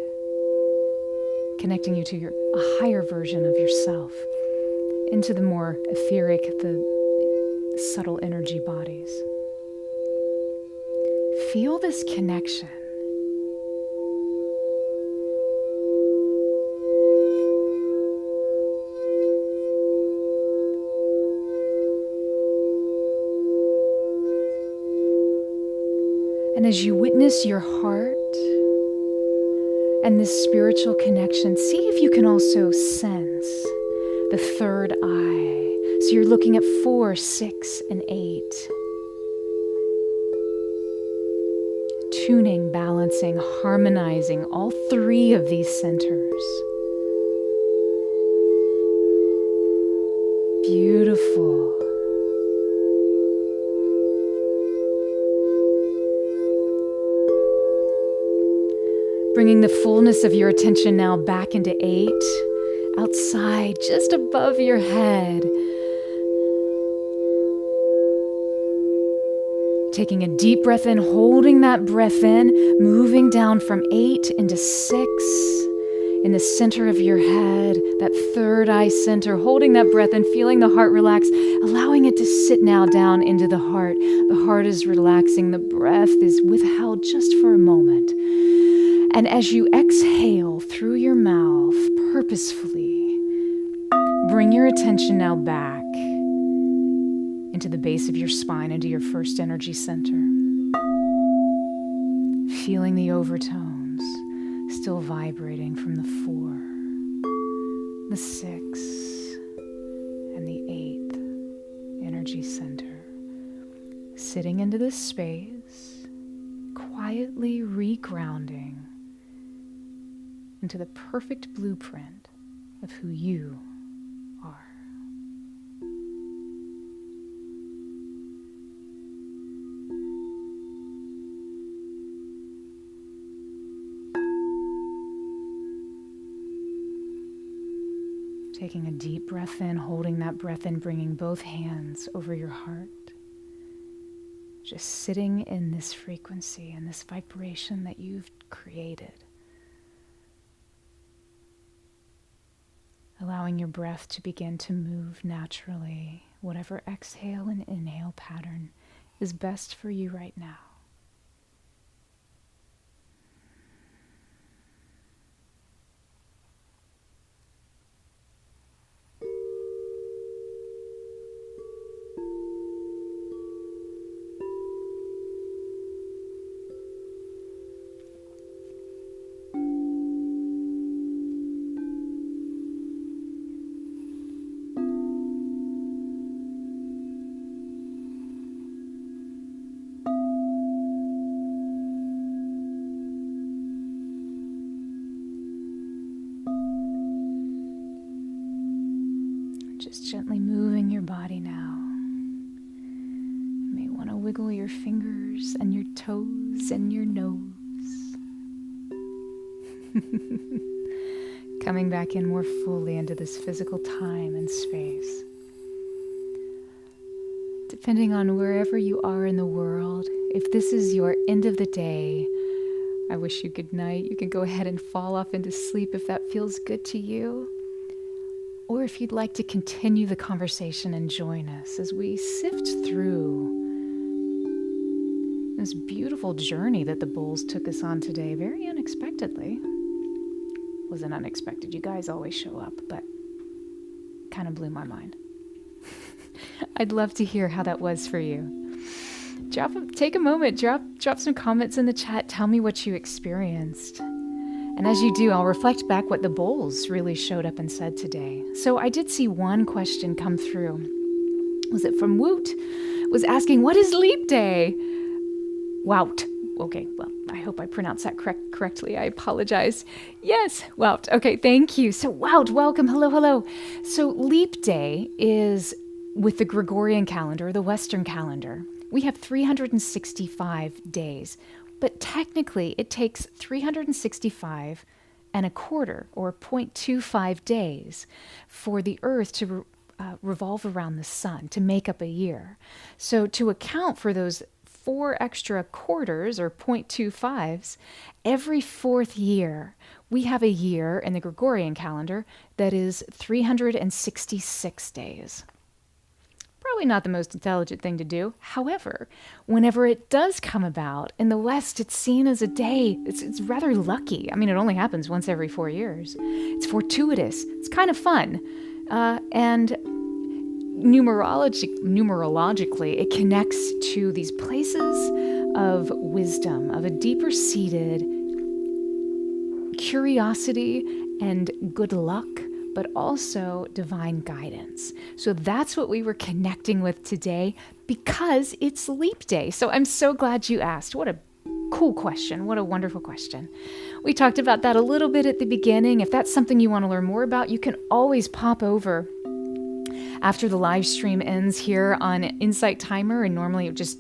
connecting you to a higher version of yourself, into the more etheric, the subtle energy bodies. Feel this connection. And as you witness your heart and this spiritual connection, see if you can also sense the third eye. So you're looking at 4, 6, and 8. Tuning, balancing, harmonizing all 3 of these centers. Beautiful. Bringing the fullness of your attention now back into 8, outside, just above your head. Taking a deep breath in, holding that breath in, moving down from 8 into 6, in the center of your head, that third eye center, holding that breath and feeling the heart relax, allowing it to sit now down into the heart. The heart is relaxing, the breath is withheld just for a moment. And as you exhale through your mouth, purposefully, bring your attention now back into the base of your spine, into your first energy center. Feeling the overtones still vibrating from the 4, the 6, and the 8th energy center. Sitting into this space, quietly regrounding into the perfect blueprint of who you are. Taking a deep breath in, holding that breath in, bringing both hands over your heart. Just sitting in this frequency and this vibration that you've created. Allowing your breath to begin to move naturally, whatever exhale and inhale pattern is best for you right now. Just gently moving your body now. You may want to wiggle your fingers and your toes and your nose. Coming back in more fully into this physical time and space. Depending on wherever you are in the world, if this is your end of the day, I wish you good night. You can go ahead and fall off into sleep if that feels good to you. Or if you'd like to continue the conversation and join us as we sift through this beautiful journey that the bulls took us on today, very unexpectedly. Wasn't unexpected. You guys always show up, but kind of blew my mind. I'd love to hear how that was for you. Take a moment, drop some comments in the chat. Tell me what you experienced. And as you do, I'll reflect back what the bulls really showed up and said today. So I did see one question come through. Was it from Woot? Was asking, what is Leap Day? Wout. Okay, well, I hope I pronounced that correctly. I apologize. Yes, Wout. Okay, thank you. So Wout, welcome. Hello. So Leap Day is with the Gregorian calendar, the Western calendar. We have 365 days. But technically, it takes 365 and a quarter, or 0.25 days, for the Earth to revolve around the sun, to make up a year. So to account for those 4 extra quarters, or 0.25s, every 4th year, we have a year in the Gregorian calendar that is 366 days. Probably not the most intelligent thing to do. However, whenever it does come about, in the West, it's seen as a day. It's rather lucky. I mean, it only happens once every 4 years. It's fortuitous. It's kind of fun. And numerologically, it connects to these places of wisdom, of a deeper seated curiosity and good luck, but also divine guidance. So that's what we were connecting with today because it's Leap Day. So I'm so glad you asked. What a cool question. What a wonderful question. We talked about that a little bit at the beginning. If that's something you want to learn more about, you can always pop over after the live stream ends here on Insight Timer, and normally it would just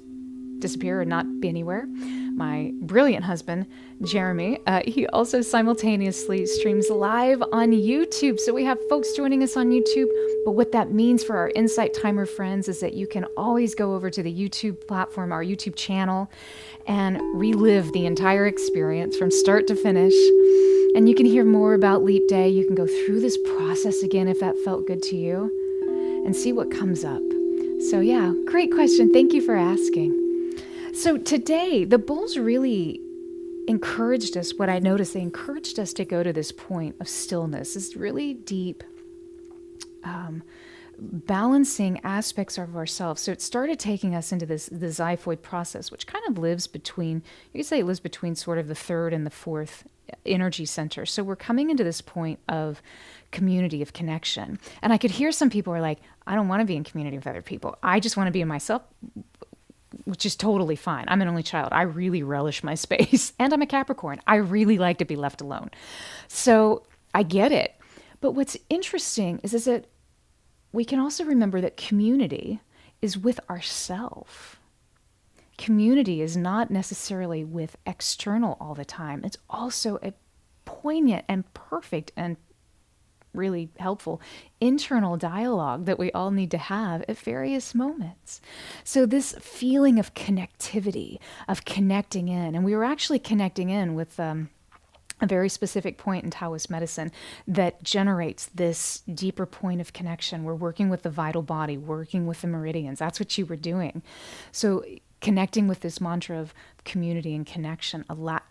disappear and not be anywhere. My brilliant husband, Jeremy, he also simultaneously streams live on YouTube. So we have folks joining us on YouTube. But what that means for our Insight Timer friends is that you can always go over to the YouTube platform, our YouTube channel, and relive the entire experience from start to finish. And you can hear more about Leap Day. You can go through this process again if that felt good to you and see what comes up. So yeah, great question. Thank you for asking. So today, the bulls really encouraged us, what I noticed, they encouraged us to go to this point of stillness, this really deep, balancing aspects of ourselves. So it started taking us into the Ziphoid process, which kind of lives between, you could say it lives between sort of the 3rd and the 4th energy center. So we're coming into this point of community, of connection. And I could hear some people are like, I don't want to be in community with other people. I just want to be in myself, which is totally fine. I'm an only child. I really relish my space. And I'm a Capricorn. I really like to be left alone. So I get it. But what's interesting is that we can also remember that community is with ourself. Community is not necessarily with external all the time. It's also a poignant and perfect and really helpful internal dialogue that we all need to have at various moments. So this feeling of connectivity, of connecting in, and we were actually connecting in with a very specific point in Taoist medicine that generates this deeper point of connection. We're working with the vital body, working with the meridians. That's what you were doing. So connecting with this mantra of community and connection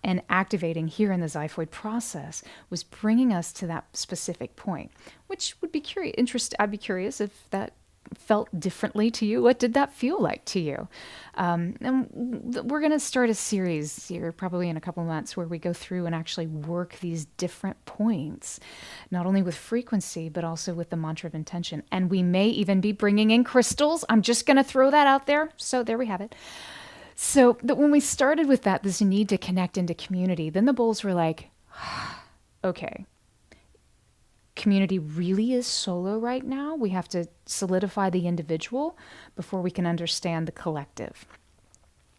and activating here in the Ziphoid process was bringing us to that specific point, which would be I'd be curious if that felt differently to you. What did that feel like to you? And we're going to start a series here probably in a couple months where we go through and actually work these different points, not only with frequency, but also with the mantra of intention. And we may even be bringing in crystals. I'm just going to throw that out there. So there we have it. So that when we started with that, this need to connect into community, then the bulls were like, okay, community really is solo right now. We have to solidify the individual before we can understand the collective,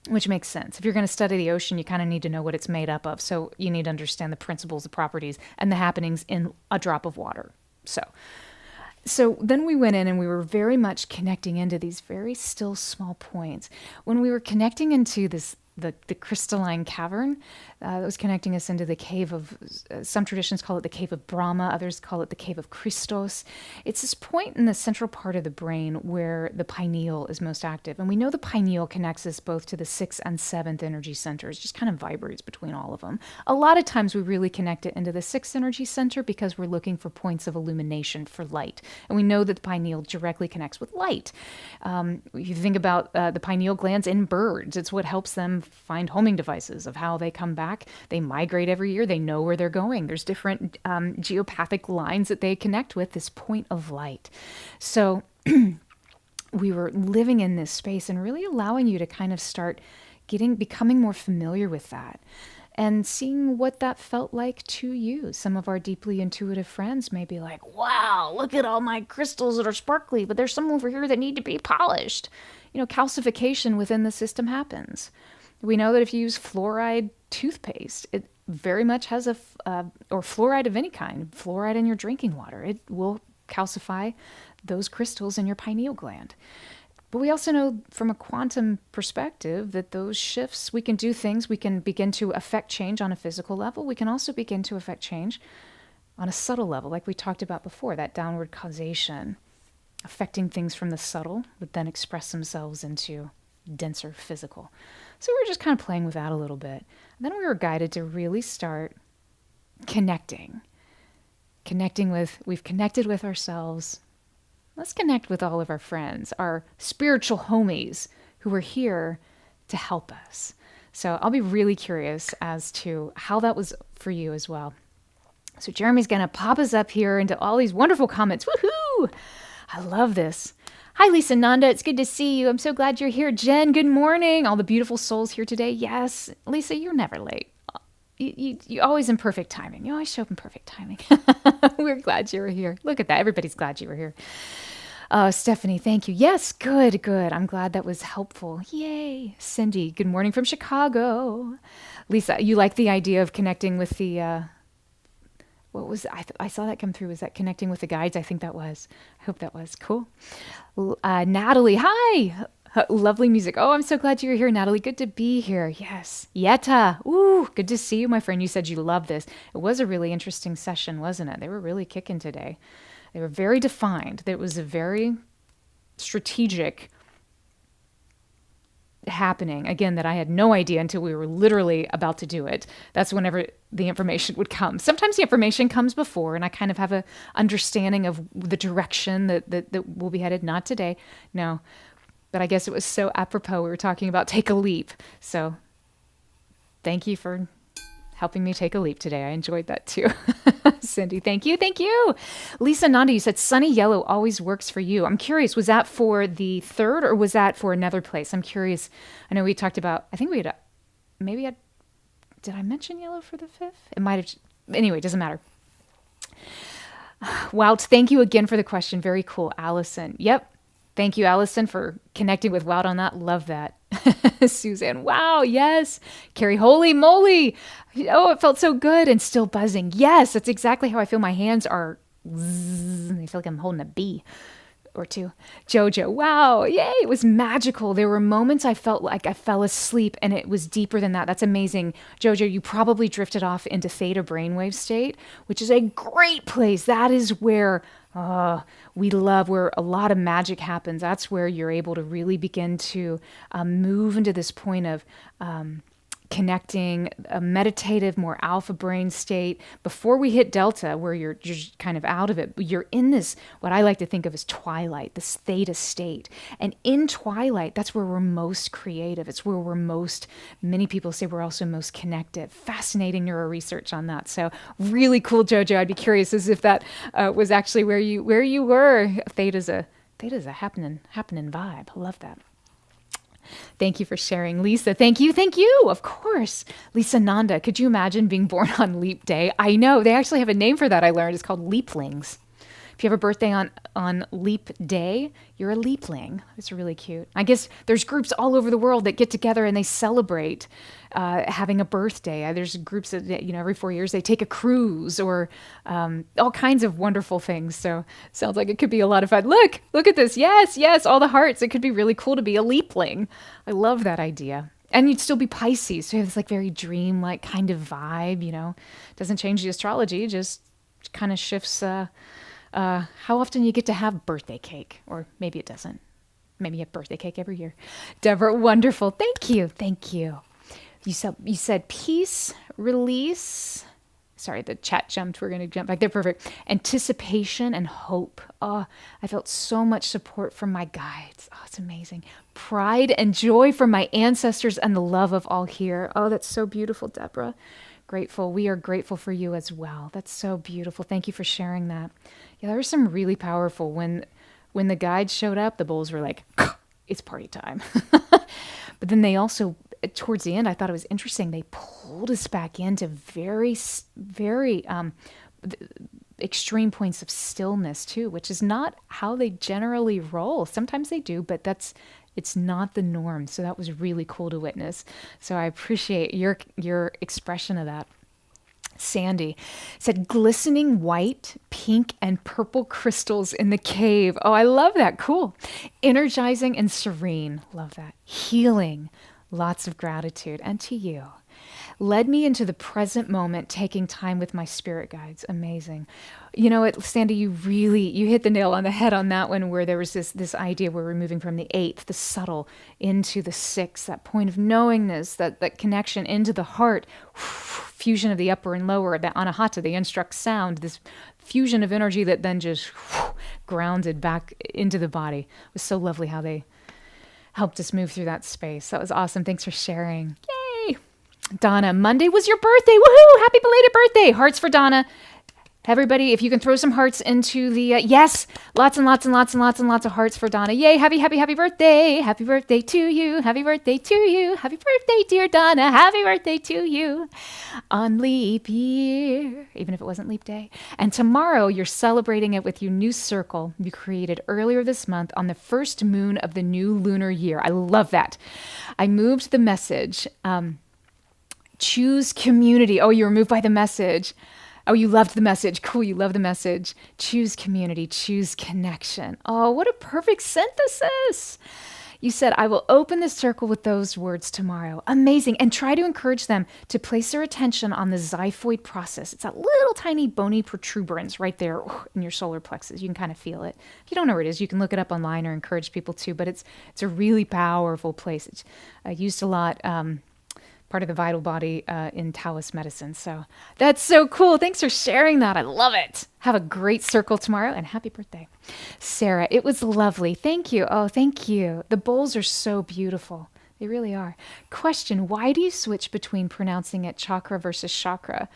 which makes sense. If you're going to study the ocean, you kind of need to know what it's made up of. So you need to understand the principles, the properties, and the happenings in a drop of water. So then we went in and we were very much connecting into these very still small points. When we were connecting into the crystalline cavern, that was connecting us into the cave of, some traditions call it the cave of Brahma, others call it the cave of Christos. It's this point in the central part of the brain where the pineal is most active. And we know the pineal connects us both to the 6th and 7th energy centers, just kind of vibrates between all of them. A lot of times we really connect it into the 6th energy center because we're looking for points of illumination for light. And we know that the pineal directly connects with light. If you think about the pineal glands in birds, it's what helps them find homing devices of how they come back. They migrate every year. They know where they're going. There's different geopathic lines that they connect with this point of light. So we were living in this space and really allowing you to kind of start becoming more familiar with that and seeing what that felt like to you. Some of our deeply intuitive friends may be like, wow, look at all my crystals that are sparkly, but there's some over here that need to be polished. Calcification within the system happens. We know that if you use fluoride toothpaste, it very much has or fluoride of any kind, fluoride in your drinking water, it will calcify those crystals in your pineal gland. But we also know from a quantum perspective that those shifts, we can do things, we can begin to affect change on a physical level. We can also begin to affect change on a subtle level, like we talked about before, that downward causation, affecting things from the subtle that then express themselves into denser physical. So we were just kind of playing with that a little bit. And then we were guided to really start connecting we've connected with ourselves. Let's connect with all of our friends, our spiritual homies who are here to help us. So I'll be really curious as to how that was for you as well. So Jeremy's going to pop us up here into all these wonderful comments. Woohoo! I love this. Hi, Lisa Nanda. It's good to see you. I'm so glad you're here. Jen, good morning. All the beautiful souls here today. Yes. Lisa, you're never late. You're always in perfect timing. You always show up in perfect timing. We're glad you were here. Look at that. Everybody's glad you were here. Stephanie, thank you. Yes, good. I'm glad that was helpful. Yay. Cindy, good morning from Chicago. Lisa, you like the idea of connecting with the... what was I saw that come through. Was that connecting with the guides? I think that was. I hope that was cool. Natalie, hi. Lovely music. Oh, I'm so glad you're here, Natalie. Good to be here. Yes. Yetta. Ooh, good to see you, my friend. You said you love this. It was a really interesting session, wasn't it? They were really kicking today. They were very defined. It was a very strategic happening, again, that I had no idea until we were literally about to do it. That's whenever the information would come. Sometimes the information comes before and I kind of have a understanding of the direction that we'll be headed. Not today, no. But I guess it was so apropos. We were talking about take a leap. So thank you for helping me take a leap today. I enjoyed that too. Cindy, thank you. Thank you. Lisa Nanda, you said sunny yellow always works for you. I'm curious, was that for the 3rd or was that for another place? I'm curious. I know we talked about, I think we had, did I mention yellow for the 5th? It might have, anyway, it doesn't matter. Wow, thank you again for the question. Very cool. Allison. Yep. Thank you, Allison, for connecting with Wout on that. Love that. Suzanne, wow, yes. Carrie, holy moly. Oh, it felt so good and still buzzing. Yes, that's exactly how I feel. My hands are, I feel like I'm holding a bee or two. Jojo, wow, yay, it was magical. There were moments I felt like I fell asleep and it was deeper than that. That's amazing. Jojo, you probably drifted off into theta brainwave state, which is a great place. That is where we love, where a lot of magic happens. That's where you're able to really begin to move into this point of connecting, a meditative, more alpha brain state. Before we hit delta, where you're just kind of out of it, you're in this, what I like to think of as twilight, this theta state. And in twilight, that's where we're most creative. It's where we're most, many people say we're also most connected. Fascinating neuro research on that. So really cool, Jojo. I'd be curious as if that was actually where you were. Theta's a happening vibe. I love that. Thank you for sharing, Lisa. Thank you. Thank you. Of course. Lisa Nanda, could you imagine being born on Leap Day? I know. They actually have a name for that, I learned. It's called leaplings. If you have a birthday on Leap Day, you're a leapling. It's really cute. I guess there's groups all over the world that get together and they celebrate having a birthday. There's groups that, every 4 years they take a cruise or all kinds of wonderful things. So sounds like it could be a lot of fun. Look at this. Yes, all the hearts. It could be really cool to be a leapling. I love that idea. And you'd still be Pisces. So you have this like very dream-like kind of vibe, Doesn't change the astrology, just kind of shifts how often you get to have birthday cake, or maybe it doesn't. Maybe you have birthday cake every year. Deborah, wonderful. Thank you. You said peace, release. Sorry, the chat jumped. We're going to jump back there. Perfect. Anticipation and hope. Oh, I felt so much support from my guides. Oh, it's amazing. Pride and joy from my ancestors and the love of all here. Oh, that's so beautiful, Deborah. Grateful. We are grateful for you as well. That's so beautiful. Thank you for sharing that. Yeah, there was some really powerful when the guides showed up, the bulls were like, it's party time. But then they also, towards the end, I thought it was interesting. They pulled us back into very, very extreme points of stillness too, which is not how they generally roll. Sometimes they do, but it's not the norm. So that was really cool to witness. So I appreciate your expression of that. Sandy said, glistening white, pink, and purple crystals in the cave. Oh, I love that. Cool. Energizing and serene. Love that. Healing. Lots of gratitude. And to you. Led me into the present moment, taking time with my spirit guides. Amazing. You know what, Sandy, you hit the nail on the head on that one, where there was this idea where we're moving from the 8th, the subtle, into the 6th, that point of knowingness, that connection into the heart, fusion of the upper and lower, the anahata, the instruct sound, this fusion of energy that then just grounded back into the body. It was so lovely how they helped us move through that space. That was awesome. Thanks for sharing. Yay! Donna, Monday was your birthday. Woohoo! Happy belated birthday. Hearts for Donna. Everybody, if you can throw some hearts into the, yes, lots and lots and lots and lots and lots of hearts for Donna. Yay, happy birthday. Happy birthday to you. Happy birthday to you. Happy birthday, dear Donna. Happy birthday to you. On leap year, even if it wasn't leap day. And tomorrow, you're celebrating it with your new circle you created earlier this month on the first moon of the new lunar year. I love that. I moved the message, choose community. Oh, you were moved by the message. Oh, you loved the message. Cool, you love the message. Choose community, choose connection. Oh, what a perfect synthesis. You said, I will open the circle with those words tomorrow. Amazing. And try to encourage them to place their attention on the Ziphoid process. It's that little tiny bony protuberance right there in your solar plexus. You can kind of feel it. If you don't know where it is, you can look it up online or encourage people to, but it's a really powerful place. It's used a lot, part of the vital body in Taoist medicine. So that's so cool. Thanks for sharing that. I love it. Have a great circle tomorrow and happy birthday. Sarah, it was lovely. Thank you. Oh, thank you. The bowls are so beautiful. They really are. Question, why do you switch between pronouncing it chakra versus chakra?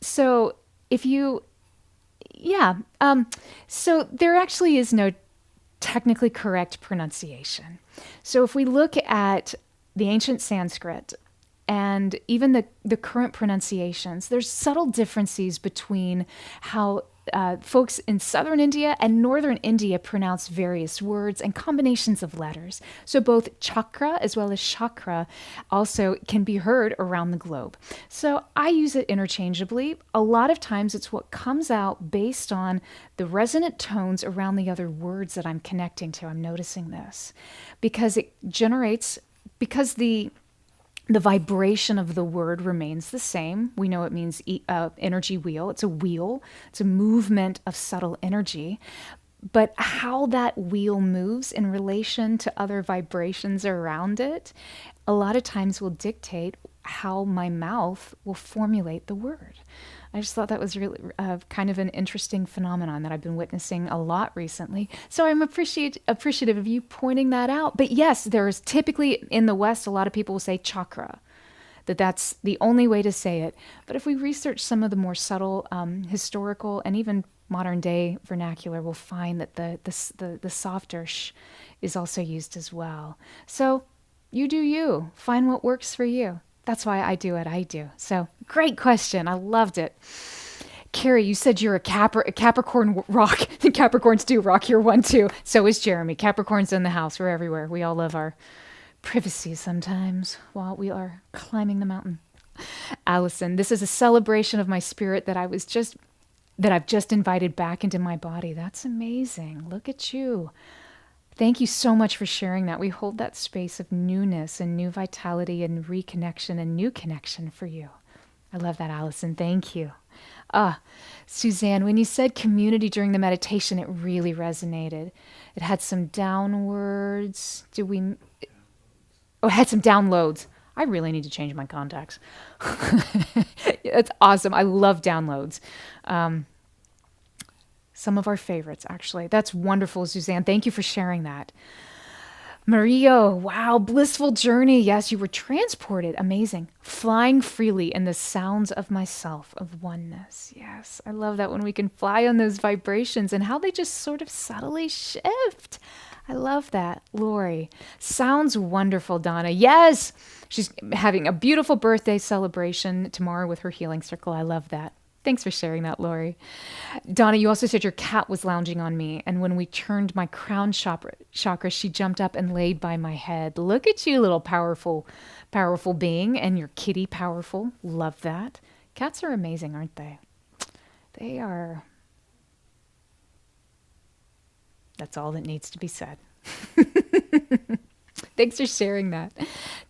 So there actually is no technically correct pronunciation. So if we look at the ancient Sanskrit and even the current pronunciations, there's subtle differences between how folks in southern India and northern India pronounce various words and combinations of letters. So both chakra as well as chakra also can be heard around the globe. So I use it interchangeably. A lot of times it's what comes out based on the resonant tones around the other words that I'm connecting to. I'm noticing this because it generates, because the vibration of the word remains the same. We know it means energy wheel. It's a wheel. It's a movement of subtle energy. But how that wheel moves in relation to other vibrations around it, a lot of times will dictate how my mouth will formulate the word. I just thought that was really kind of an interesting phenomenon that I've been witnessing a lot recently. So I'm appreciative of you pointing that out. But yes, there's typically in the West, a lot of people will say chakra, that's the only way to say it. But if we research some of the more subtle historical and even modern day vernacular, we'll find that the softer sh is also used as well. So you do you. Find what works for you. That's why I do what I do. So great question. I loved it. Carrie, you said you're a Capricorn rock. Capricorns do rock here one too. So is Jeremy. Capricorn's in the house. We're everywhere. We all love our privacy sometimes while we are climbing the mountain. Allison, this is a celebration of my spirit that I've just invited back into my body. That's amazing. Look at you. Thank you so much for sharing that. We hold that space of newness and new vitality and reconnection and new connection for you. I love that, Allison. Thank you. Suzanne, when you said community during the meditation, it really resonated. It had some downwards. It had some downloads. I really need to change my contacts. It's awesome. I love downloads. Some of our favorites, actually. That's wonderful, Suzanne. Thank you for sharing that. Mario, wow, blissful journey. Yes, you were transported. Amazing. Flying freely in the sounds of myself, of oneness. Yes, I love that when we can fly on those vibrations and how they just sort of subtly shift. I love that. Lori, sounds wonderful, Donna. Yes, she's having a beautiful birthday celebration tomorrow with her healing circle. I love that. Thanks for sharing that, Lori. Donna, you also said your cat was lounging on me, and when we turned my crown chakra, she jumped up and laid by my head. Look at you, little powerful being, and your kitty powerful. Love that. Cats are amazing, aren't they? They are. That's all that needs to be said. Thanks for sharing that.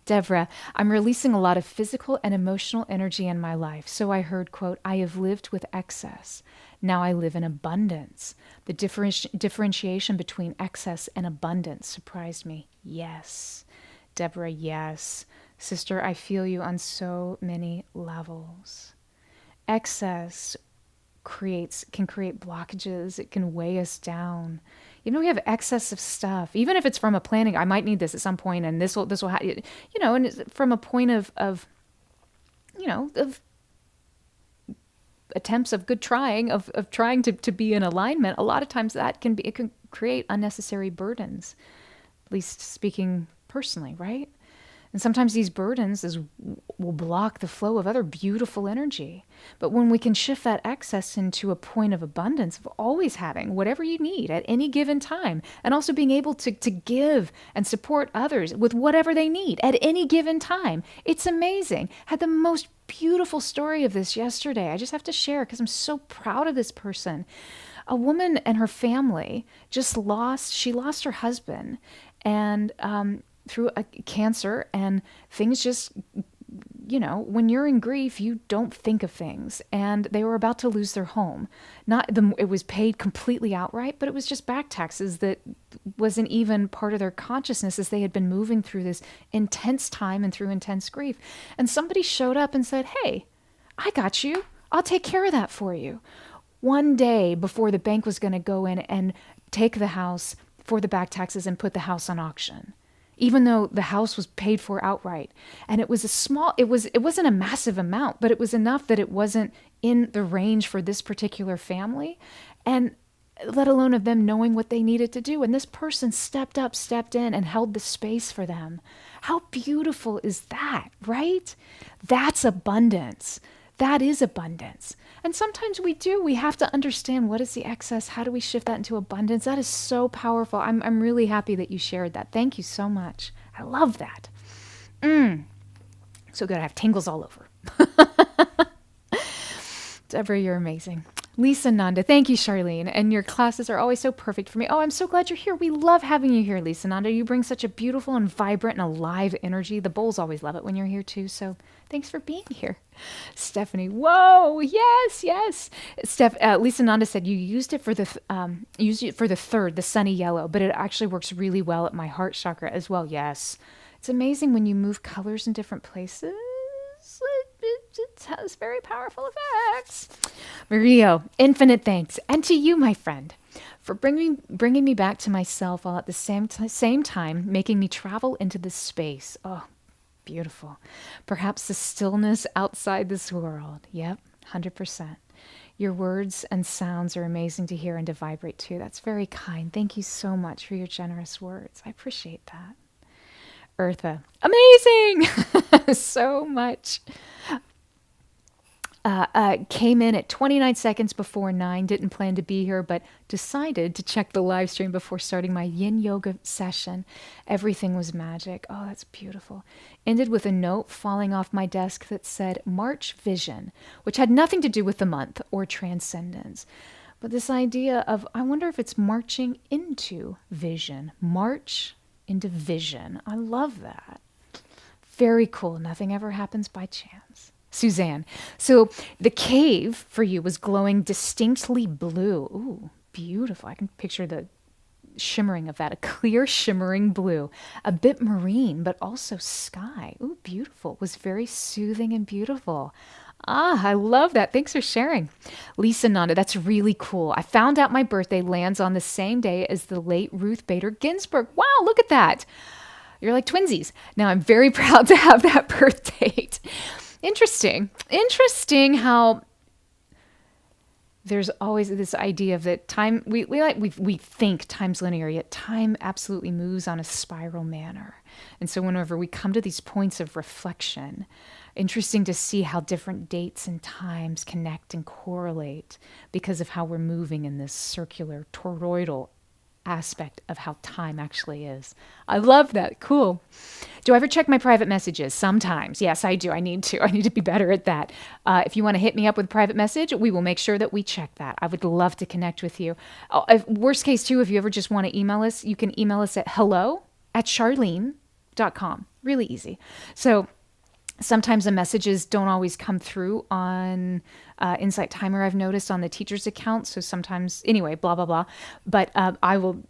Deborah, I'm releasing a lot of physical and emotional energy in my life. So I heard, quote, I have lived with excess. Now I live in abundance. The differentiation between excess and abundance surprised me. Yes. Deborah, yes. Sister, I feel you on so many levels. Excess can create blockages. It can weigh us down. We have excess of stuff, even if it's from a planning. I might need this at some point, and this will, and it's from a point of attempts of good trying, of trying to be in alignment. A lot of times it can create unnecessary burdens, at least speaking personally, right? And sometimes these burdens will block the flow of other beautiful energy. But when we can shift that excess into a point of abundance, of always having whatever you need at any given time, and also being able to give and support others with whatever they need at any given time, it's amazing. Had the most beautiful story of this yesterday. I just have to share because I'm so proud of this person. A woman and her family she lost her husband, and through a cancer, and things just, when you're in grief, you don't think of things. And they were about to lose their home. It was paid completely outright, but it was just back taxes that wasn't even part of their consciousness as they had been moving through this intense time and through intense grief. And somebody showed up and said, hey, I got you. I'll take care of that for you. One day before the bank was going to go in and take the house for the back taxes and put the house on auction, even though the house was paid for outright. And it was it wasn't a massive amount, but it was enough that it wasn't in the range for this particular family, and let alone of them knowing what they needed to do. And this person stepped in and held the space for them. How beautiful is that, right? That's abundance. That is abundance. And sometimes we have to understand, what is the excess? How do we shift that into abundance? That is so powerful. I'm really happy that you shared that. Thank you so much. I love that. So good. I have tingles all over. Deborah, you're amazing. Lisa Nanda, thank you, Charlene. And your classes are always so perfect for me. Oh, I'm so glad you're here. We love having you here, Lisa Nanda. You bring such a beautiful and vibrant and alive energy. The Bulls always love it when you're here too. So thanks for being here. Stephanie, whoa, yes. Lisa Nanda said you used it for the third, the sunny yellow, but it actually works really well at my heart chakra as well. Yes, it's amazing when you move colors in different places. It has very powerful effects. Mario, infinite thanks. And to you, my friend, for bringing me back to myself while at the same time making me travel into this space. Oh, beautiful. Perhaps the stillness outside this world. Yep, 100%. Your words and sounds are amazing to hear and to vibrate to. That's very kind. Thank you so much for your generous words. I appreciate that. Eartha, amazing! So much. Came in at 29 seconds before 9, didn't plan to be here, but decided to check the live stream before starting my yin yoga session. Everything was magic. Oh, that's beautiful. Ended with a note falling off my desk that said March Vision, which had nothing to do with the month or transcendence. But this idea of, I wonder if it's marching into vision. March into vision. I love that. Very cool. Nothing ever happens by chance. Suzanne. So the cave for you was glowing distinctly blue. Ooh, beautiful. I can picture the shimmering of that. A clear shimmering blue. A bit marine, but also sky. Ooh, beautiful. It was very soothing and beautiful. Ah, I love that. Thanks for sharing. Lisa Nanda, that's really cool. I found out my birthday lands on the same day as the late Ruth Bader Ginsburg. Wow, look at that. You're like twinsies. Now I'm very proud to have that birth date. Interesting. Interesting how there's always this idea of that time, we think time's linear, yet time absolutely moves on a spiral manner. And so whenever we come to these points of reflection, interesting to see how different dates and times connect and correlate because of how we're moving in this circular toroidal aspect of how time actually is. I love that. Cool. Do I ever check my private messages? Sometimes. Yes, I do. I need to. I need to be better at that. If you want to hit me up with a private message, we will make sure that we check that. I would love to connect with you. Worst case too, if you ever just want to email us, you can email us at hello@charleene.com. Really easy. So sometimes the messages don't always come through on Insight Timer, I've noticed, on the teacher's account. So sometimes, anyway, blah, blah, blah. But I will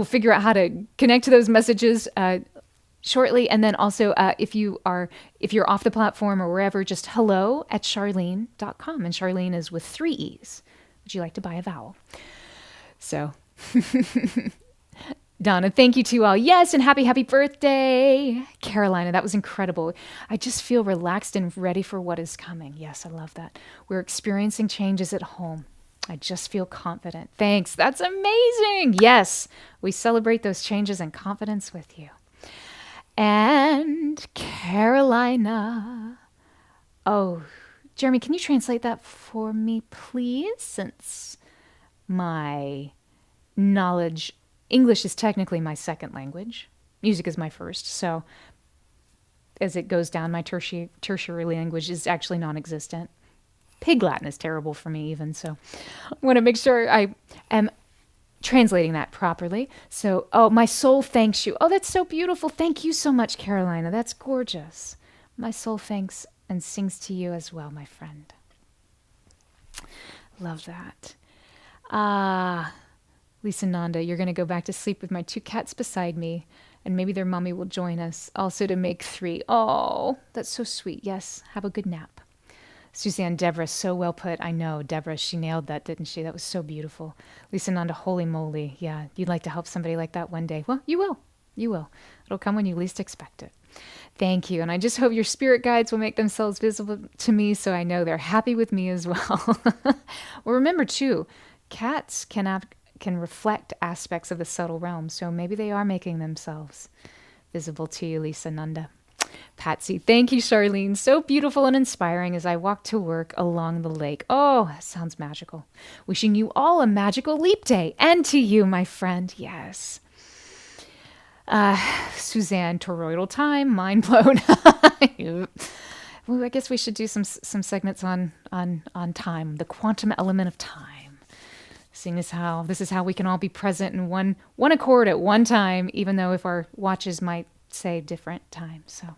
figure out how to connect to those messages shortly. And then also, if you're off the platform or wherever, just hello@charleene.com. And Charleene is with 3 E's. Would you like to buy a vowel? So... Donna, thank you to all. Yes, and happy birthday. Carolina, that was incredible. I just feel relaxed and ready for what is coming. Yes, I love that. We're experiencing changes at home. I just feel confident. Thanks. That's amazing. Yes, we celebrate those changes and confidence with you. And Carolina. Oh, Jeremy, can you translate that for me, please? Since my knowledge... English is technically my second language. Music is my first. So as it goes down, my tertiary language is actually non-existent. Pig Latin is terrible for me even. So I want to make sure I am translating that properly. So, oh, my soul thanks you. Oh, that's so beautiful. Thank you so much, Carolina. That's gorgeous. My soul thanks and sings to you as well, my friend. Love that. Lisa Nanda, you're going to go back to sleep with my 2 cats beside me, and maybe their mommy will join us also to make 3. Oh, that's so sweet. Yes, have a good nap. Suzanne, Deborah, so well put. I know, Deborah, she nailed that, didn't she? That was so beautiful. Lisa Nanda, holy moly. Yeah, you'd like to help somebody like that one day. Well, you will. You will. It'll come when you least expect it. Thank you. And I just hope your spirit guides will make themselves visible to me so I know they're happy with me as well. Well, remember, too, cats can reflect aspects of the subtle realm, so maybe they are making themselves visible to you, Lisa Nanda. Patsy, thank you, Charleene. So beautiful and inspiring as I walk to work along the lake. Oh, that sounds magical. Wishing you all a magical leap day, and to you, my friend. Yes. Suzanne, toroidal time, mind blown. Well, I guess we should do some segments on time, the quantum element of time. Seeing as how this is how we can all be present in one accord at one time, even though if our watches might say different times. So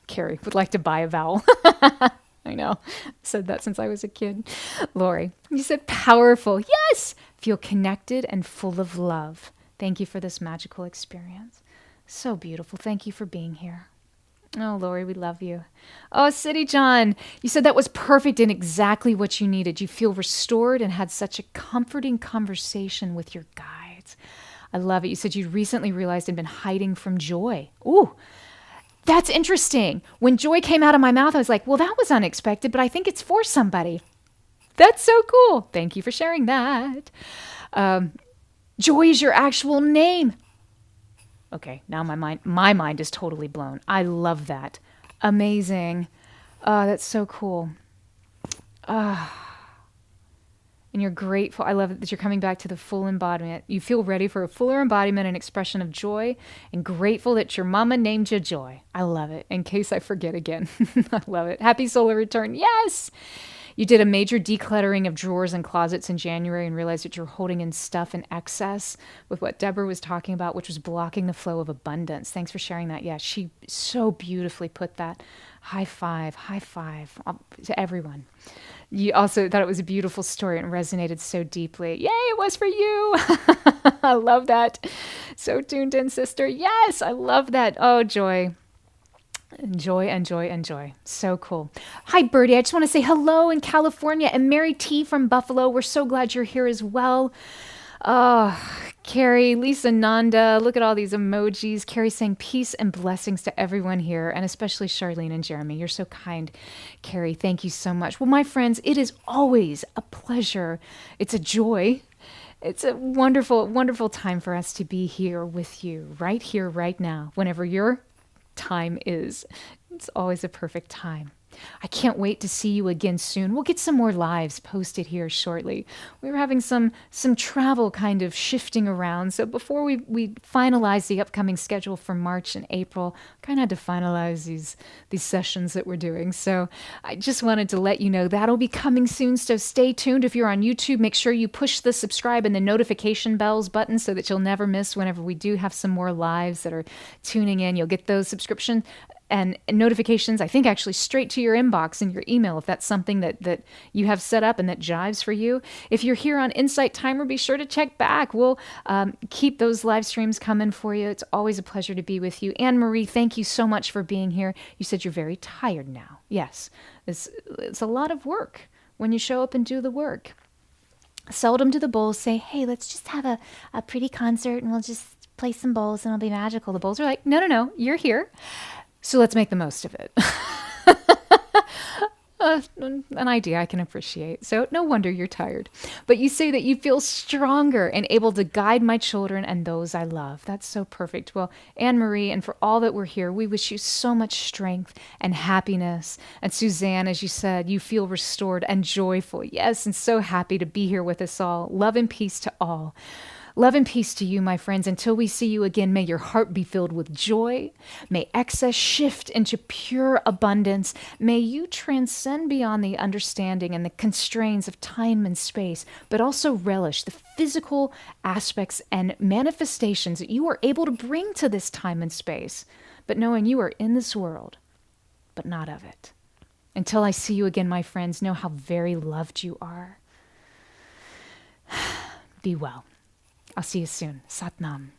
Carrie would like to buy a vowel. I know. Said that since I was a kid. Lori, you said powerful. Yes. Feel connected and full of love. Thank you for this magical experience. So beautiful. Thank you for being here. Oh, Lori, we love you. Oh, City John, you said that was perfect and exactly what you needed. You feel restored and had such a comforting conversation with your guides. I love it. You said you recently realized and been hiding from joy. Ooh, that's interesting. When joy came out of my mouth, I was like, well, that was unexpected, but I think it's for somebody. That's so cool. Thank you for sharing that. Joy is your actual name. Okay, now my mind is totally blown. I love that. Amazing. That's so cool. And you're grateful. I love it that you're coming back to the full embodiment. You feel ready for a fuller embodiment and expression of joy, and grateful that your mama named you Joy. I love it. In case I forget again. I love it. Happy solar return. Yes. You did a major decluttering of drawers and closets in January and realized that you're holding in stuff in excess with what Deborah was talking about, which was blocking the flow of abundance. Thanks for sharing that. Yeah, she so beautifully put that. High five to everyone. You also thought it was a beautiful story and resonated so deeply. Yay, it was for you. I love that. So tuned in, sister. Yes, I love that. Oh, joy. Enjoy. So cool. Hi, Birdie. I just want to say hello in California, and Mary T from Buffalo. We're so glad you're here as well. Oh, Carrie, Lisa Nanda, look at all these emojis. Carrie saying peace and blessings to everyone here, and especially Charlene and Jeremy. You're so kind, Carrie. Thank you so much. Well, my friends, it is always a pleasure. It's a joy. It's a wonderful, wonderful time for us to be here with you, right now, whenever your time is. It's always a perfect time. I can't wait to see you again soon. We'll get some more lives posted here shortly. We were having some travel kind of shifting around. So before we finalize the upcoming schedule for March and April, kind of had to finalize these sessions that we're doing. So I just wanted to let you know that'll be coming soon. So stay tuned. If you're on YouTube, make sure you push the subscribe and the notification bells button so that you'll never miss whenever we do have some more lives that are tuning in. You'll get those subscription and notifications, I think actually straight to your inbox and your email if that's something that you have set up and that jives for you. If you're here on Insight Timer, be sure to check back. We'll keep those live streams coming for you. It's always a pleasure to be with you. Anne-Marie, thank you so much for being here. You said you're very tired now. Yes, it's a lot of work when you show up and do the work. Seldom do the bowls say, hey, let's just have a pretty concert and we'll just play some bowls and it'll be magical. The bowls are like, no, you're here. So let's make the most of it. An idea I can appreciate. So no wonder you're tired. But you say that you feel stronger and able to guide my children and those I love. That's so perfect. Well, Anne-Marie, and for all that we're here, we wish you so much strength and happiness. And Suzanne, as you said, you feel restored and joyful. Yes, and so happy to be here with us all. Love and peace to all. Love and peace to you, my friends. Until we see you again, may your heart be filled with joy. May excess shift into pure abundance. May you transcend beyond the understanding and the constraints of time and space, but also relish the physical aspects and manifestations that you are able to bring to this time and space, but knowing you are in this world, but not of it. Until I see you again, my friends, know how very loved you are. Be well. I'll see you soon. Sat Nam.